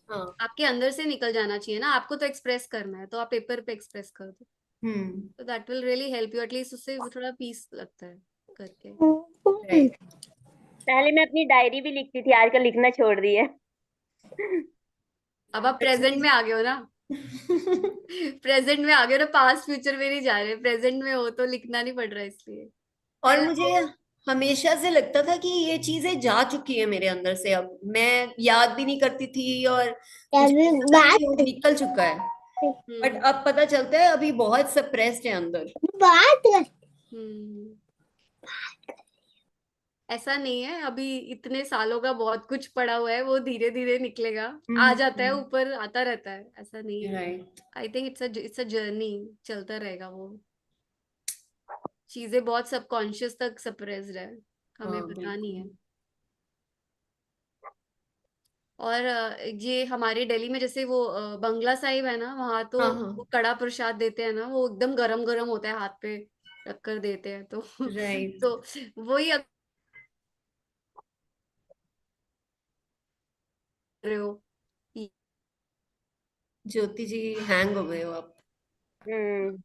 Speaker 4: हाँ।
Speaker 3: आपके अंदर से निकल जाना चाहिए ना, आपको तो एक्सप्रेस करना है, तो आप पेपर पे एक्सप्रेस कर दो।
Speaker 4: हम्म।
Speaker 3: तो that will really help you, at least उससे वो थोड़ा पीस लगता है करके।
Speaker 4: राइट।
Speaker 2: पहले मैं अपनी डायरी भी लिखती थी, आजकल लिखना छोड़ दी है।
Speaker 3: अब आप
Speaker 4: अच्छा
Speaker 3: प्रेजेंट में आ गए हो ना।
Speaker 4: जी।
Speaker 3: प्रेजेंट में आ गए हो ना, पास्ट फ्यूचर में नहीं जा रहे, प्रेजेंट में हो तो लिखना नहीं पड़ रहा इसलिए।
Speaker 4: और
Speaker 3: पहले
Speaker 4: मुझे
Speaker 3: तो।
Speaker 4: हमेशा से लगता था कि ये चीजें जा चुकी है मेरे अंदर से, अब मैं याद भी नहीं करती थी, और मुझे ऐसा था कि वो निकल चुका है। बट
Speaker 3: हम्म।
Speaker 4: अब पता चलता है अभी बहुत सप्रेस्ड है अंदर।
Speaker 3: हम्म। ऐसा नहीं है, अभी इतने सालों का बहुत कुछ पड़ा हुआ है, वो धीरे धीरे निकलेगा। आ जाता है ऊपर, आता रहता है, ऐसा नहीं है।
Speaker 4: Right.
Speaker 3: I think it's a journey, चलता रहेगा वो। चीजें बहुत सबकॉन्शियस तक सप्रेस्ड है, हमें
Speaker 4: हाँ
Speaker 3: पता नहीं है।
Speaker 4: बिल्कुल।
Speaker 3: और ये हमारे दिल्ली में जैसे वो बंगला साहिब है ना, वहां तो
Speaker 4: हाँ
Speaker 3: वो
Speaker 4: हाँ।
Speaker 3: कड़ा प्रसाद देते हैं ना, वो एकदम गरम गरम होता है, हाथ पे रख कर देते हैं तो
Speaker 4: राइट।
Speaker 3: तो वही अगर कर रहे हो।
Speaker 4: ज्योति जी, हैंग हो गए हो आप।
Speaker 2: हम्म।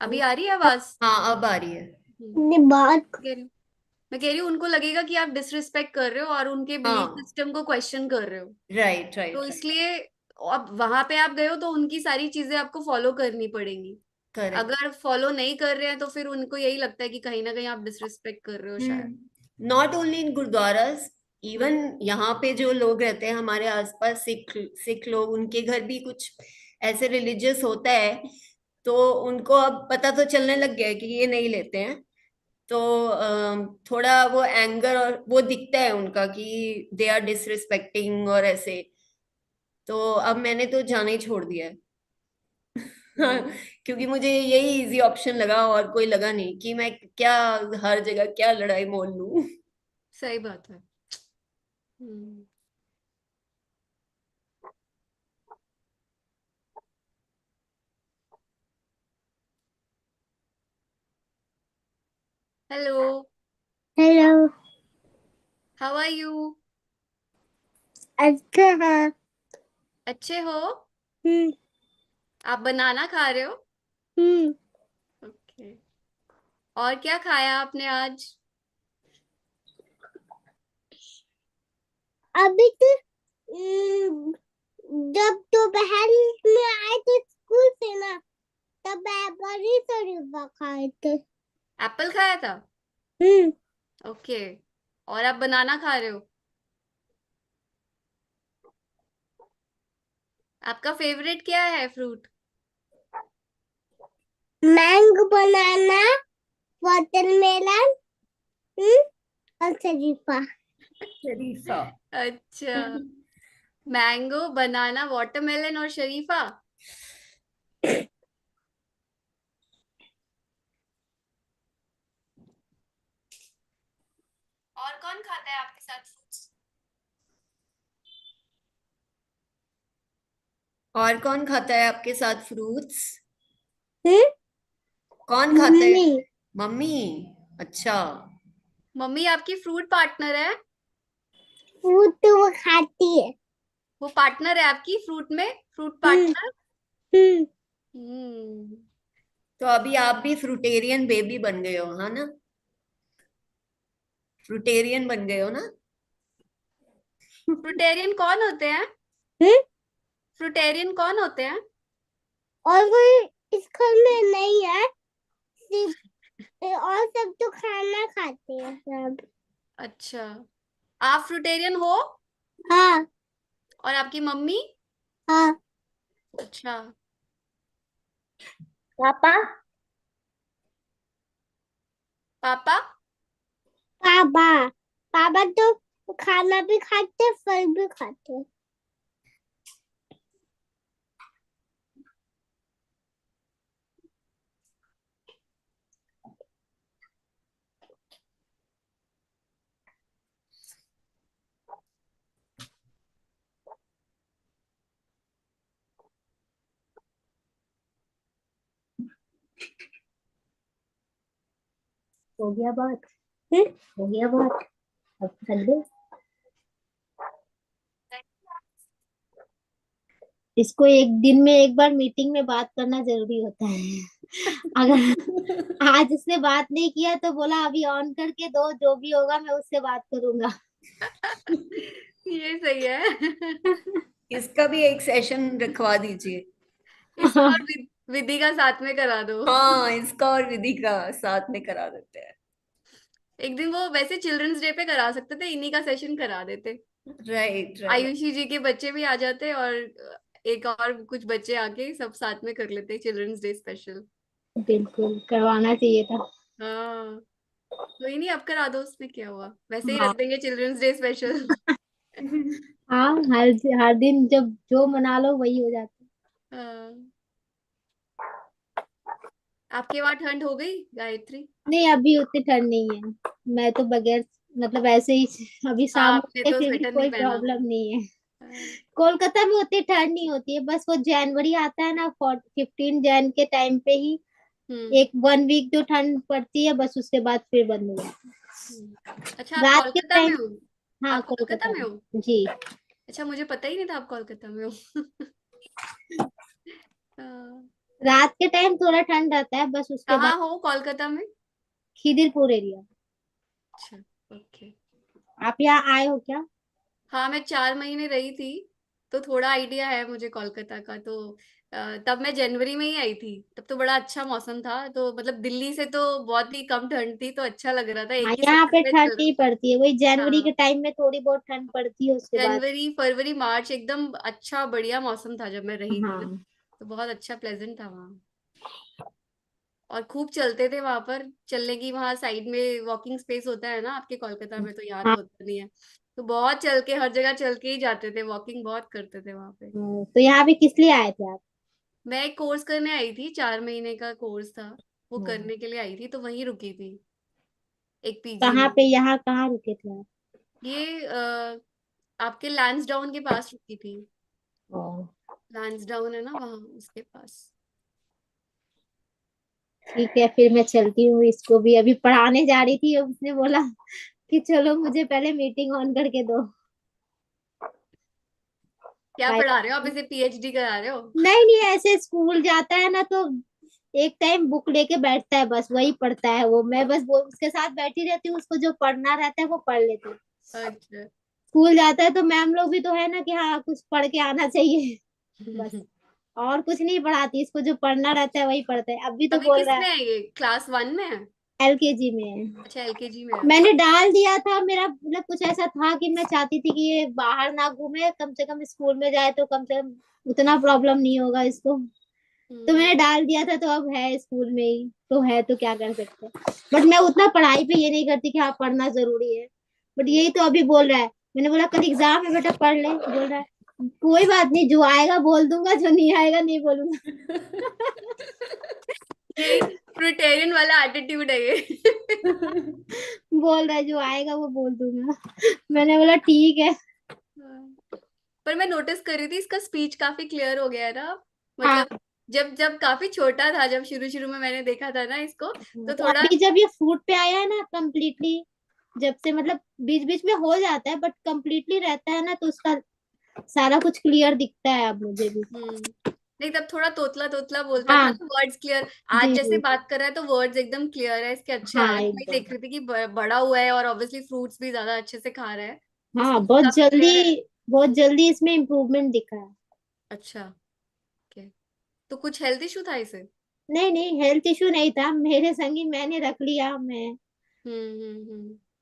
Speaker 3: अभी आ रही है आवाज?
Speaker 4: हाँ, अब आ रही है।
Speaker 3: कह रही हूँ, मैं कह रही हूँ, उनको लगेगा कि आप डिसरिस्पेक्ट कर रहे हो और उनके बिलीफ
Speaker 4: हाँ।
Speaker 3: सिस्टम को क्वेश्चन कर रहे हो।
Speaker 4: राइट
Speaker 3: तो
Speaker 4: राइट राइट।
Speaker 3: इसलिए अब वहां पे आप गए हो तो उनकी सारी चीजें आपको फॉलो करनी पड़ेंगी।
Speaker 4: करेक्ट।
Speaker 3: अगर फॉलो नहीं कर रहे हैं तो फिर उनको यही लगता है कि कहीं ना कहीं आप डिसरिस्पेक्ट कर रहे हो शायद।
Speaker 4: Not only in gurdwaras,
Speaker 3: hmm.
Speaker 4: Even यहाँ पे जो लोग रहते हैं हमारे आसपास, सिख सिख लोग, उनके घर भी कुछ ऐसे रिलीजियस होता है। तो उनको अब पता तो चलने लग गया है कि ये नहीं लेते हैं। तो थोड़ा वो एंगर और वो दिखता है उनका कि दे आर डिसरिस्पेक्टिंग और ऐसे। तो अब मैंने तो जाना ही छोड़ दिया है। हाँ,
Speaker 3: हम्म।
Speaker 4: क्योंकि मुझे यही इजी ऑप्शन लगा, और कोई लगा नहीं कि मैं क्या हर जगह क्या लड़ाई मोल लूं।
Speaker 3: सही बात है। Hmm. Hello.
Speaker 5: Hello.
Speaker 3: How are you?
Speaker 5: अच्छा है।
Speaker 3: अच्छे हो?
Speaker 5: हम्म।
Speaker 3: आप बनाना खा रहे हो?
Speaker 5: हम्म।
Speaker 3: ओके। और क्या खाया आपने आज?
Speaker 5: अभी तो हम्म, जब दोपहर में आए थे स्कूल से ना, तब मैं बड़ी शरीफा खाए थे।
Speaker 3: एप्पल खाया था?
Speaker 5: हम्म।
Speaker 3: ओके। और आप बनाना खा रहे हो। आपका फेवरेट क्या है फ्रूट।
Speaker 5: मैंगो, बनाना, वाटरमेलन, और शरीफा।
Speaker 4: शरीफा।
Speaker 3: अच्छा, मैंगो, बनाना, वाटरमेलन और शरीफा। और कौन खाता है आपके साथ फ्रूट्स।
Speaker 4: और कौन खाता है आपके साथ फ्रूट्स।
Speaker 5: हम्म
Speaker 4: कौन खाता है।
Speaker 5: मम्मी।
Speaker 4: मम्मी। अच्छा।
Speaker 3: मम्मी आपकी फ्रूट पार्टनर है।
Speaker 5: वो तो वो खाती है।
Speaker 3: वो पार्टनर है आपकी फ्रूट में, फ्रूट
Speaker 5: हम्म
Speaker 3: पार्टनर।
Speaker 5: हम्म
Speaker 3: हम्म।
Speaker 4: तो अभी आप भी फ्रूटेरियन बेबी बन गए हो, है ना। फ्रूटेरियन बन गए हो ना।
Speaker 3: फ्रूटेरियन कौन होते हैं।
Speaker 5: हम्म
Speaker 3: फ्रूटेरियन कौन होते हैं।
Speaker 5: और कोई इस घर में नहीं है, सिर्फ और सब तो खाना खाते हैं सब।
Speaker 3: अच्छा, आप फ्रूटेरियन हो
Speaker 5: हाँ
Speaker 3: और आपकी मम्मी।
Speaker 5: हाँ।
Speaker 3: अच्छा।
Speaker 2: पापा।
Speaker 3: पापा।
Speaker 5: पापा पापा तो खाना भी खाते, फल भी खाते। हो गया बात। हो गया बात। अब कर दे। इसको एक दिन में एक बार मीटिंग में बात करना जरूरी होता है। अगर आज उसने बात नहीं किया तो बोला अभी ऑन करके दो, जो भी होगा मैं उससे बात करूंगा।
Speaker 3: ये सही है।
Speaker 4: इसका भी एक सेशन रखवा दीजिए।
Speaker 3: इसका और विधि का साथ में करा दो।
Speaker 4: हाँ, इसका और विधि का साथ में करा देते हैं।
Speaker 3: एक दिन वो वैसे चिल्ड्रंस डे पे करा सकते थे, इन्हीं का सेशन करा देते।
Speaker 4: Right right.
Speaker 3: आयुषी जी के बच्चे भी आ जाते और एक और कुछ बच्चे आके सब साथ में कर लेते चिल्ड्रंस डे स्पेशल।
Speaker 5: बिल्कुल करवाना चाहिए था।
Speaker 3: हाँ, कोई नहीं, अब करा दो, उसमें क्या हुआ, वैसे ही
Speaker 5: हाँ
Speaker 3: रख देंगे चिल्ड्रंस डे स्पेशल।
Speaker 5: हाँ, हर दिन जब जो मना लो वही हो जाता
Speaker 3: हाँ। आपके वहां ठंड हो गई गायत्री।
Speaker 5: है। नहीं, अभी उतनी ठंड नहीं है। मैं तो बगैर, मतलब ऐसे ही अभी
Speaker 3: हाँ,
Speaker 5: शाम हो
Speaker 3: आपने
Speaker 5: गई,
Speaker 3: तो
Speaker 5: फिर भी
Speaker 3: स्वेटर नहीं
Speaker 5: कोई
Speaker 3: पहना।
Speaker 5: प्रॉब्लम नहीं है।
Speaker 3: हाँ।
Speaker 5: कोलकाता में उतनी ठंड नहीं होती है, बस वो जनवरी आता है ना, 15 जन के टाइम पे ही
Speaker 3: हम्म।
Speaker 5: एक 1 वीक जो ठंड पड़ती है, बस उसके बाद फिर बंद हो जाती
Speaker 3: अच्छा,
Speaker 5: है
Speaker 3: आप
Speaker 5: रात के
Speaker 3: कोलकाता में
Speaker 5: टाइम।
Speaker 3: हो।
Speaker 5: हाँ,
Speaker 3: आप कोलकाता
Speaker 5: कोलकाता
Speaker 3: में
Speaker 5: में।
Speaker 3: हो।
Speaker 5: जी।
Speaker 3: अच्छा, मुझे पता ही नहीं था आप कोलकाता में हो। हाँ।
Speaker 5: रात के टाइम थोड़ा ठंड रहता है, बस उसके बाद
Speaker 3: कहाँ हो कोलकाता में।
Speaker 5: खिदिरपुर एरिया।
Speaker 3: अच्छा। ओके।
Speaker 5: आप यहाँ आए हो क्या?
Speaker 3: हाँ, मैं 4 महीने रही थी, तो थोड़ा आइडिया है मुझे कोलकाता का। तो तब मैं जनवरी में ही आई थी, तब तो बड़ा अच्छा मौसम था, तो मतलब दिल्ली से तो बहुत ही कम ठंड थी, तो अच्छा लग रहा था,
Speaker 5: हाँ,
Speaker 3: एक ही
Speaker 5: यहाँ पे
Speaker 3: स्वेटर में
Speaker 5: ठंड
Speaker 3: चल।
Speaker 5: नहीं पड़ती है, वही जनवरी के
Speaker 3: हाँ,
Speaker 5: टाइम में थोड़ी बहुत ठंड पड़ती है, उसके बाद।
Speaker 3: जनवरी फरवरी मार्च एकदम अच्छा बढ़िया मौसम था जब मैं रही थी ना,
Speaker 5: हाँ
Speaker 3: तो बहुत अच्छा प्लेजेंट था वहाँ। और खूब चलते थे वहां पर, चलने की वहां साइड में वॉकिंग स्पेस होता है ना, आपके कोलकाता में तो यहाँ
Speaker 5: हाँ।
Speaker 3: तो होता नहीं है। तो बहुत चल के हर जगह चल के ही जाते थे, वॉकिंग बहुत करते थे वहां पे।
Speaker 5: तो यहाँ पे किस लिए आए थे आप?
Speaker 3: मैं एक कोर्स करने आई थी, 4 महीने का कोर्स था, वो
Speaker 5: हाँ।
Speaker 3: करने के लिए आई थी, तो वहीं रुकी थी एक पीजी
Speaker 5: कहाँ
Speaker 3: में।
Speaker 5: पे, यहाँ कहाँ रुके थे आप?
Speaker 3: ये आपके लैंसडाउन के पास रुकी थी।
Speaker 5: ओ,
Speaker 3: लैंसडाउन है ना वहाँ, उसके पास।
Speaker 5: ठीक है, फिर मैं चलती हूँ, इसको भी अभी पढ़ाने जा रही थी, उसने बोला कि चलो मुझे पहले मीटिंग ऑन करके दो।
Speaker 3: क्या
Speaker 5: बाय।
Speaker 3: पढ़ा रहे हो आप, इसे पीएचडी करा रहे हो।
Speaker 5: नहीं नहीं, ऐसे स्कूल जाता है ना, तो एक टाइम बुक लेके बैठता है, बस वही पढ़ता है वो, मैं बस वो उसके साथ बैठी रहती हूँ, उसको जो पढ़ना रहता है वो पढ़ लेती हूँ।
Speaker 3: अच्छा।
Speaker 5: स्कूल जाता है तो मैम लोग भी तो है ना कि हाँ कुछ पढ़ के आना चाहिए। बस, और कुछ नहीं पढ़ाती, इसको जो पढ़ना रहता है वही पढ़ता है, अभी तो
Speaker 3: अभी
Speaker 5: बोल
Speaker 3: किस
Speaker 5: रहा है।
Speaker 3: में है, ये क्लास 1 में है।
Speaker 5: LKG में है।
Speaker 3: अच्छा, LKG में है।
Speaker 5: मैंने डाल दिया था, मेरा मतलब कुछ ऐसा था कि मैं चाहती थी कि ये बाहर ना घूमे, कम से कम स्कूल में जाए तो कम से कम उतना प्रॉब्लम नहीं होगा इसको। तो मैंने डाल दिया था, तो अब है स्कूल में ही तो है, तो क्या कर सकते हैं। बट मैं उतना पढ़ाई पे ये नहीं करती कि हाँ पढ़ना जरूरी है। बट यही तो अभी बोल रहा है, मैंने बोला कल एग्जाम है बेटा पढ़ ले, बोल रहा है कोई बात नहीं, जो आएगा बोल दूंगा, जो नहीं आएगा नहीं बोलूंगा।
Speaker 3: यही फ्रूटेरियन वाला एटीट्यूड है ये।
Speaker 5: बोल रहा है जो आएगा वो बोल दूंगा। मैंने बोला ठीक है।
Speaker 3: पर मैं नोटिस कर रही थी इसका स्पीच काफी क्लियर हो गया है ना।
Speaker 5: हाँ,
Speaker 3: मतलब जब जब काफी छोटा था, जब शुरू शुरू में मैंने देखा था ना इसको, तो
Speaker 5: तो
Speaker 3: थोड़ा
Speaker 5: अभी जब ये फ्रूट पे आया है ना कम्प्लीटली, जब से मतलब बीच बीच में हो जाता है बट कम्प्लीटली रहता है ना, तो उसका सारा कुछ क्लियर दिखता है अब मुझे भी।
Speaker 3: नहीं, तब थोड़ा तोतला तोतला बोलता था
Speaker 5: हाँ
Speaker 3: ना, वर्ड्स क्लियर। आज
Speaker 5: जी
Speaker 3: जैसे
Speaker 5: जी,
Speaker 3: बात कर रहा है तो वर्ड्स एकदम क्लियर है इसके, अच्छे आ रहे
Speaker 5: हाँ
Speaker 3: हैं। मैं
Speaker 5: एकदम।
Speaker 3: देख रही थी कि बड़ा हुआ है और ऑब्वियसली फ्रूट्स भी ज्यादा अच्छे से खा रहा है, तो
Speaker 5: हाँ
Speaker 3: स्पीच काफी क्लियर है।
Speaker 5: बहुत जल्दी इसमें इम्प्रूवमेंट दिखा है।
Speaker 3: अच्छा, ओके। तो कुछ हेल्थ इशू था इसे?
Speaker 5: नहीं नहीं, हेल्थ इशू नहीं था, मेरे संगी मैंने रख लिया, मैं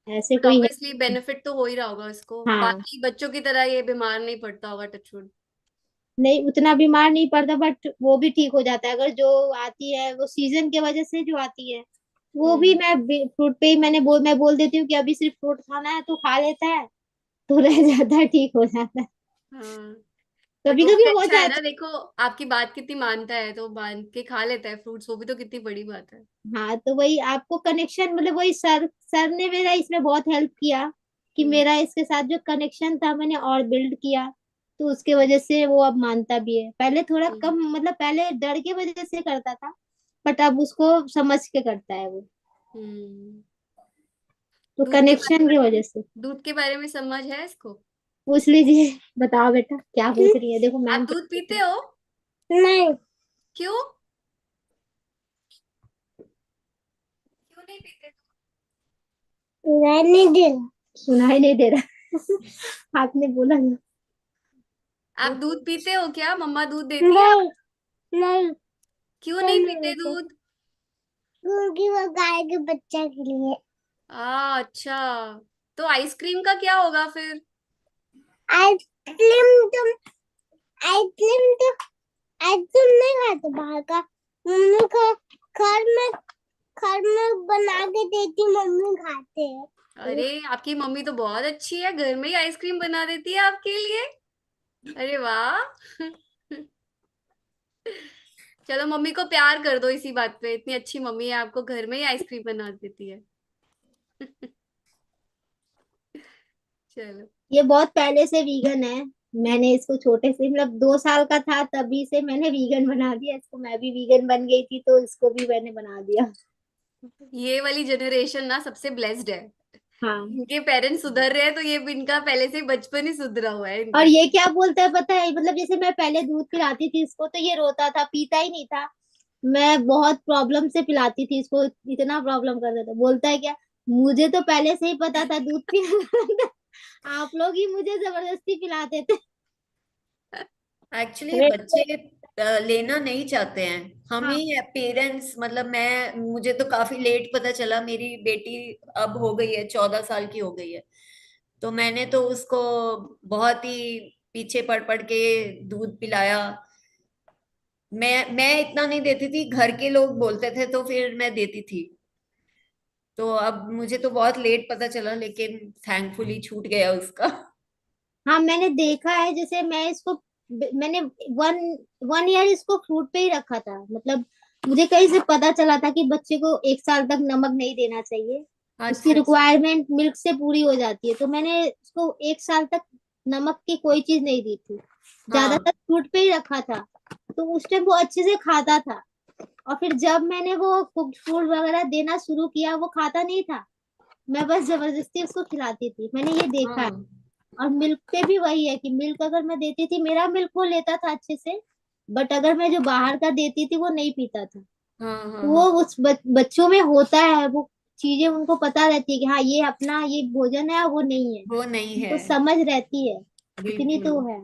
Speaker 5: ऐसे
Speaker 3: बट
Speaker 5: कोई है।
Speaker 3: ऑब्वियसली बेनिफिट तो हो ही रहा होगा इसको,
Speaker 5: हाँ,
Speaker 3: बाकी बच्चों की तरह ये बीमार नहीं पड़ता होगा, टचवुड।
Speaker 5: नहीं उतना बीमार नहीं पड़ता, बट वो भी ठीक हो जाता है। अगर जो आती है वो सीजन के वजह से जो आती है, वो भी
Speaker 3: हम्म।
Speaker 5: मैं फ्रूट पे ही मैं बोल देती हूँ कि अभी सिर्फ फ्रूट खाना है, तो खा लेता है, तो रह जाता है, ठीक हो जाता है।
Speaker 3: हाँ, बट
Speaker 5: कभी
Speaker 3: वो
Speaker 5: कभी
Speaker 3: भी
Speaker 5: हो
Speaker 3: अच्छा है ना,
Speaker 5: जाता
Speaker 3: देखो आपकी बात कितनी मानता है, तो मान के खा लेता है फ्रूट्स, वो भी तो कितनी बड़ी बात है।
Speaker 5: है। हाँ, तो वही आपको कनेक्शन, मतलब वही सर ने मेरा इसमें बहुत हेल्प किया कि
Speaker 3: हम्म
Speaker 5: मेरा इसके साथ जो कनेक्शन था मैंने और बिल्ड किया, तो उसके वजह से वो अब मानता भी है। पहले थोड़ा
Speaker 3: हम्म
Speaker 5: कम, मतलब पहले डर के वजह से करता था, बट अब उसको समझ के करता है वो,
Speaker 3: हम्म।
Speaker 5: तो
Speaker 3: दूध के बारे
Speaker 5: कनेक्शन की वजह से।
Speaker 3: दूध के बारे में समझ है इसको?
Speaker 5: पूछ लीजिए। बताओ बेटा क्या पूछ रही है, देखो
Speaker 3: आप
Speaker 5: मैम क्या
Speaker 3: दूध
Speaker 5: पूछ
Speaker 3: पीते
Speaker 5: रही
Speaker 3: हो?
Speaker 5: है। नहीं,
Speaker 3: क्यों? क्यों नहीं पीते?
Speaker 5: रहने दे, सुनाई नहीं दे रहा। आपने बोला ना।
Speaker 3: आप दूध पीते हो क्या? मम्मा दूध देती है?
Speaker 5: नहीं नहीं,
Speaker 3: क्यों नहीं
Speaker 5: नहीं
Speaker 3: पीते
Speaker 5: होता,
Speaker 3: दूध?
Speaker 5: क्योंकि वो गाय के बच्चा के लिए।
Speaker 3: अच्छा, तो आइसक्रीम का क्या होगा फिर?
Speaker 5: आइसक्रीम तुम आइसक्रीम तो आइसक्रीम नहीं खाते बाहर का, मम्मी का घर में बना के देती, मम्मी खाते हैं।
Speaker 3: अरे, आपकी मम्मी तो बहुत अच्छी है, घर में ही आइसक्रीम बना देती है आपके लिए। अरे वाह। चलो, मम्मी को प्यार कर दो इसी बात पे, इतनी अच्छी मम्मी है आपको, घर में ही आइसक्रीम बना देती है। चलो।
Speaker 5: ये बहुत पहले से वीगन है। मैंने इसको छोटे से, मतलब 2 साल का था तभी से मैंने वीगन बना दिया इसको। मैं भी वीगन बन गई थी, तो इसको भी मैंने बना दिया।
Speaker 3: ये वाली जनरेशन ना सबसे ब्लेस्ड है,
Speaker 5: हाँ,
Speaker 3: इनके पेरेंट्स सुधर रहे हैं, तो ये इनका पहले से ही बचपन ही सुधरा हुआ है
Speaker 5: और
Speaker 3: इनका।
Speaker 5: ये क्या बोलता है पता है, मतलब जैसे मैं पहले दूध पिलाती थी इसको तो ये रोता था, पीता ही नहीं था। मैं बहुत प्रॉब्लम से पिलाती थी इसको, इतना प्रॉब्लम करता था, बोलता है क्या, मुझे तो पहले से ही पता था दूध पिलाना। आप लोग ही मुझे जबरदस्ती पिलाते थे।
Speaker 4: एक्चुअली
Speaker 5: अरे
Speaker 4: बच्चे लेना नहीं चाहते हैं। हम
Speaker 5: हाँ,
Speaker 4: ही पेरेंट्स, मतलब मुझे तो काफी लेट पता चला। मेरी बेटी अब हो गई है, 14 साल की हो गई है, तो मैंने तो उसको बहुत ही पीछे पड़ पड़ के दूध पिलाया। मैं इतना नहीं देती थी, घर के लोग बोलते थे तो फिर मैं देती थी। तो अब मुझे तो बहुत लेट पता चला, लेकिन थैंकफुली छूट गया उसका।
Speaker 5: हाँ मैंने देखा है, जैसे मैं इसको, मैंने वन 1 ईयर इसको फ्रूट पे ही रखा था। मतलब मुझे कहीं से पता चला था कि बच्चे को 1 साल तक नमक नहीं देना चाहिए, उसकी
Speaker 4: अच्छा अच्छा।
Speaker 5: रिक्वायरमेंट मिल्क से पूरी हो जाती है। तो मैंने उसको 1 साल तक नमक की कोई चीज नहीं दी थी,
Speaker 4: हाँ
Speaker 5: ज्यादातर फ्रूट पे ही रखा था। तो उस टाइम वो अच्छे से खाता था, और फिर जब मैंने वो कुक्ड फूड वगैरह देना शुरू किया, वो खाता नहीं था। मैं बस जबरदस्ती उसको खिलाती थी, मैंने ये देखा है।
Speaker 4: हाँ
Speaker 5: और मिल्क पे भी वही है कि मिल्क अगर मैं देती थी, मेरा मिल्क वो लेता था अच्छे से, बट अगर मैं जो बाहर का देती थी वो नहीं पीता था।
Speaker 4: हाँ हाँ
Speaker 5: तो
Speaker 4: हाँ।
Speaker 5: वो उस बच्चों में होता है, वो चीजें उनको पता रहती है कि हाँ ये अपना ये भोजन है, वो नहीं है,
Speaker 4: वो नहीं है।
Speaker 5: उनको समझ रहती है, इतनी
Speaker 4: बिल्कुल।
Speaker 5: तो है।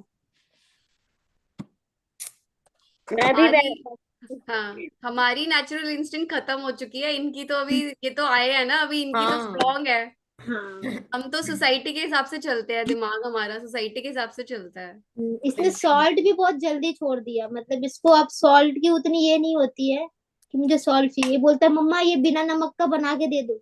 Speaker 2: मैं भी
Speaker 3: आदि। हाँ, हमारी नेचुरल इंस्टिंक्ट खत्म हो चुकी है, इनकी तो अभी ये तो आए हैं ना, अभी इनकी तो
Speaker 4: हाँ।
Speaker 3: स्ट्रांग है।
Speaker 5: हाँ।
Speaker 3: हम तो सोसाइटी के हिसाब से चलते हैं, दिमाग हमारा सोसाइटी के हिसाब से चलता है।
Speaker 5: इसने
Speaker 4: बिल्कुल।
Speaker 5: सॉल्ट भी बहुत जल्दी छोड़ दिया, मतलब इसको अब सॉल्ट की उतनी ये नहीं होती है कि मुझे सॉल्ट चाहिए, बोलता है मम्मा ये बिना नमक का बना के दे दो।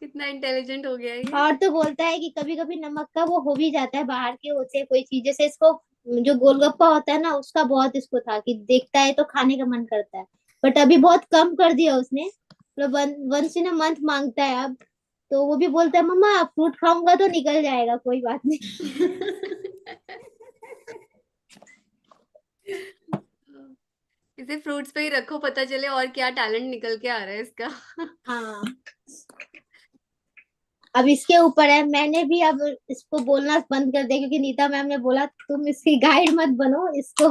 Speaker 3: कितना इंटेलिजेंट हो गया है ये।
Speaker 5: और तो बोलता है कि कभी कभी नमक का वो हो भी जाता है, बाहर के होते हैं कोई चीज, जैसे इसको जो गोलगप्पा होता है ना उसका बहुत इसको था कि देखता है तो खाने का मन करता है, बट अभी बहुत कम कर दिया उसने, मतलब वंस इन अ मंथ मांगता है अब। तो वो भी बोलता है मम्मा फ्रूट खाऊंगा तो निकल जाएगा, कोई बात नहीं।
Speaker 3: इसे फ्रूट्स पे ही रखो, पता चले और क्या टैलेंट निकल के आ रहा है इसका।
Speaker 5: हाँ, अब इसके ऊपर है, मैंने भी अब इसको बोलना बंद कर दिया क्योंकि नीता मैम ने बोला तुम इसकी गाइड मत बनो, इसको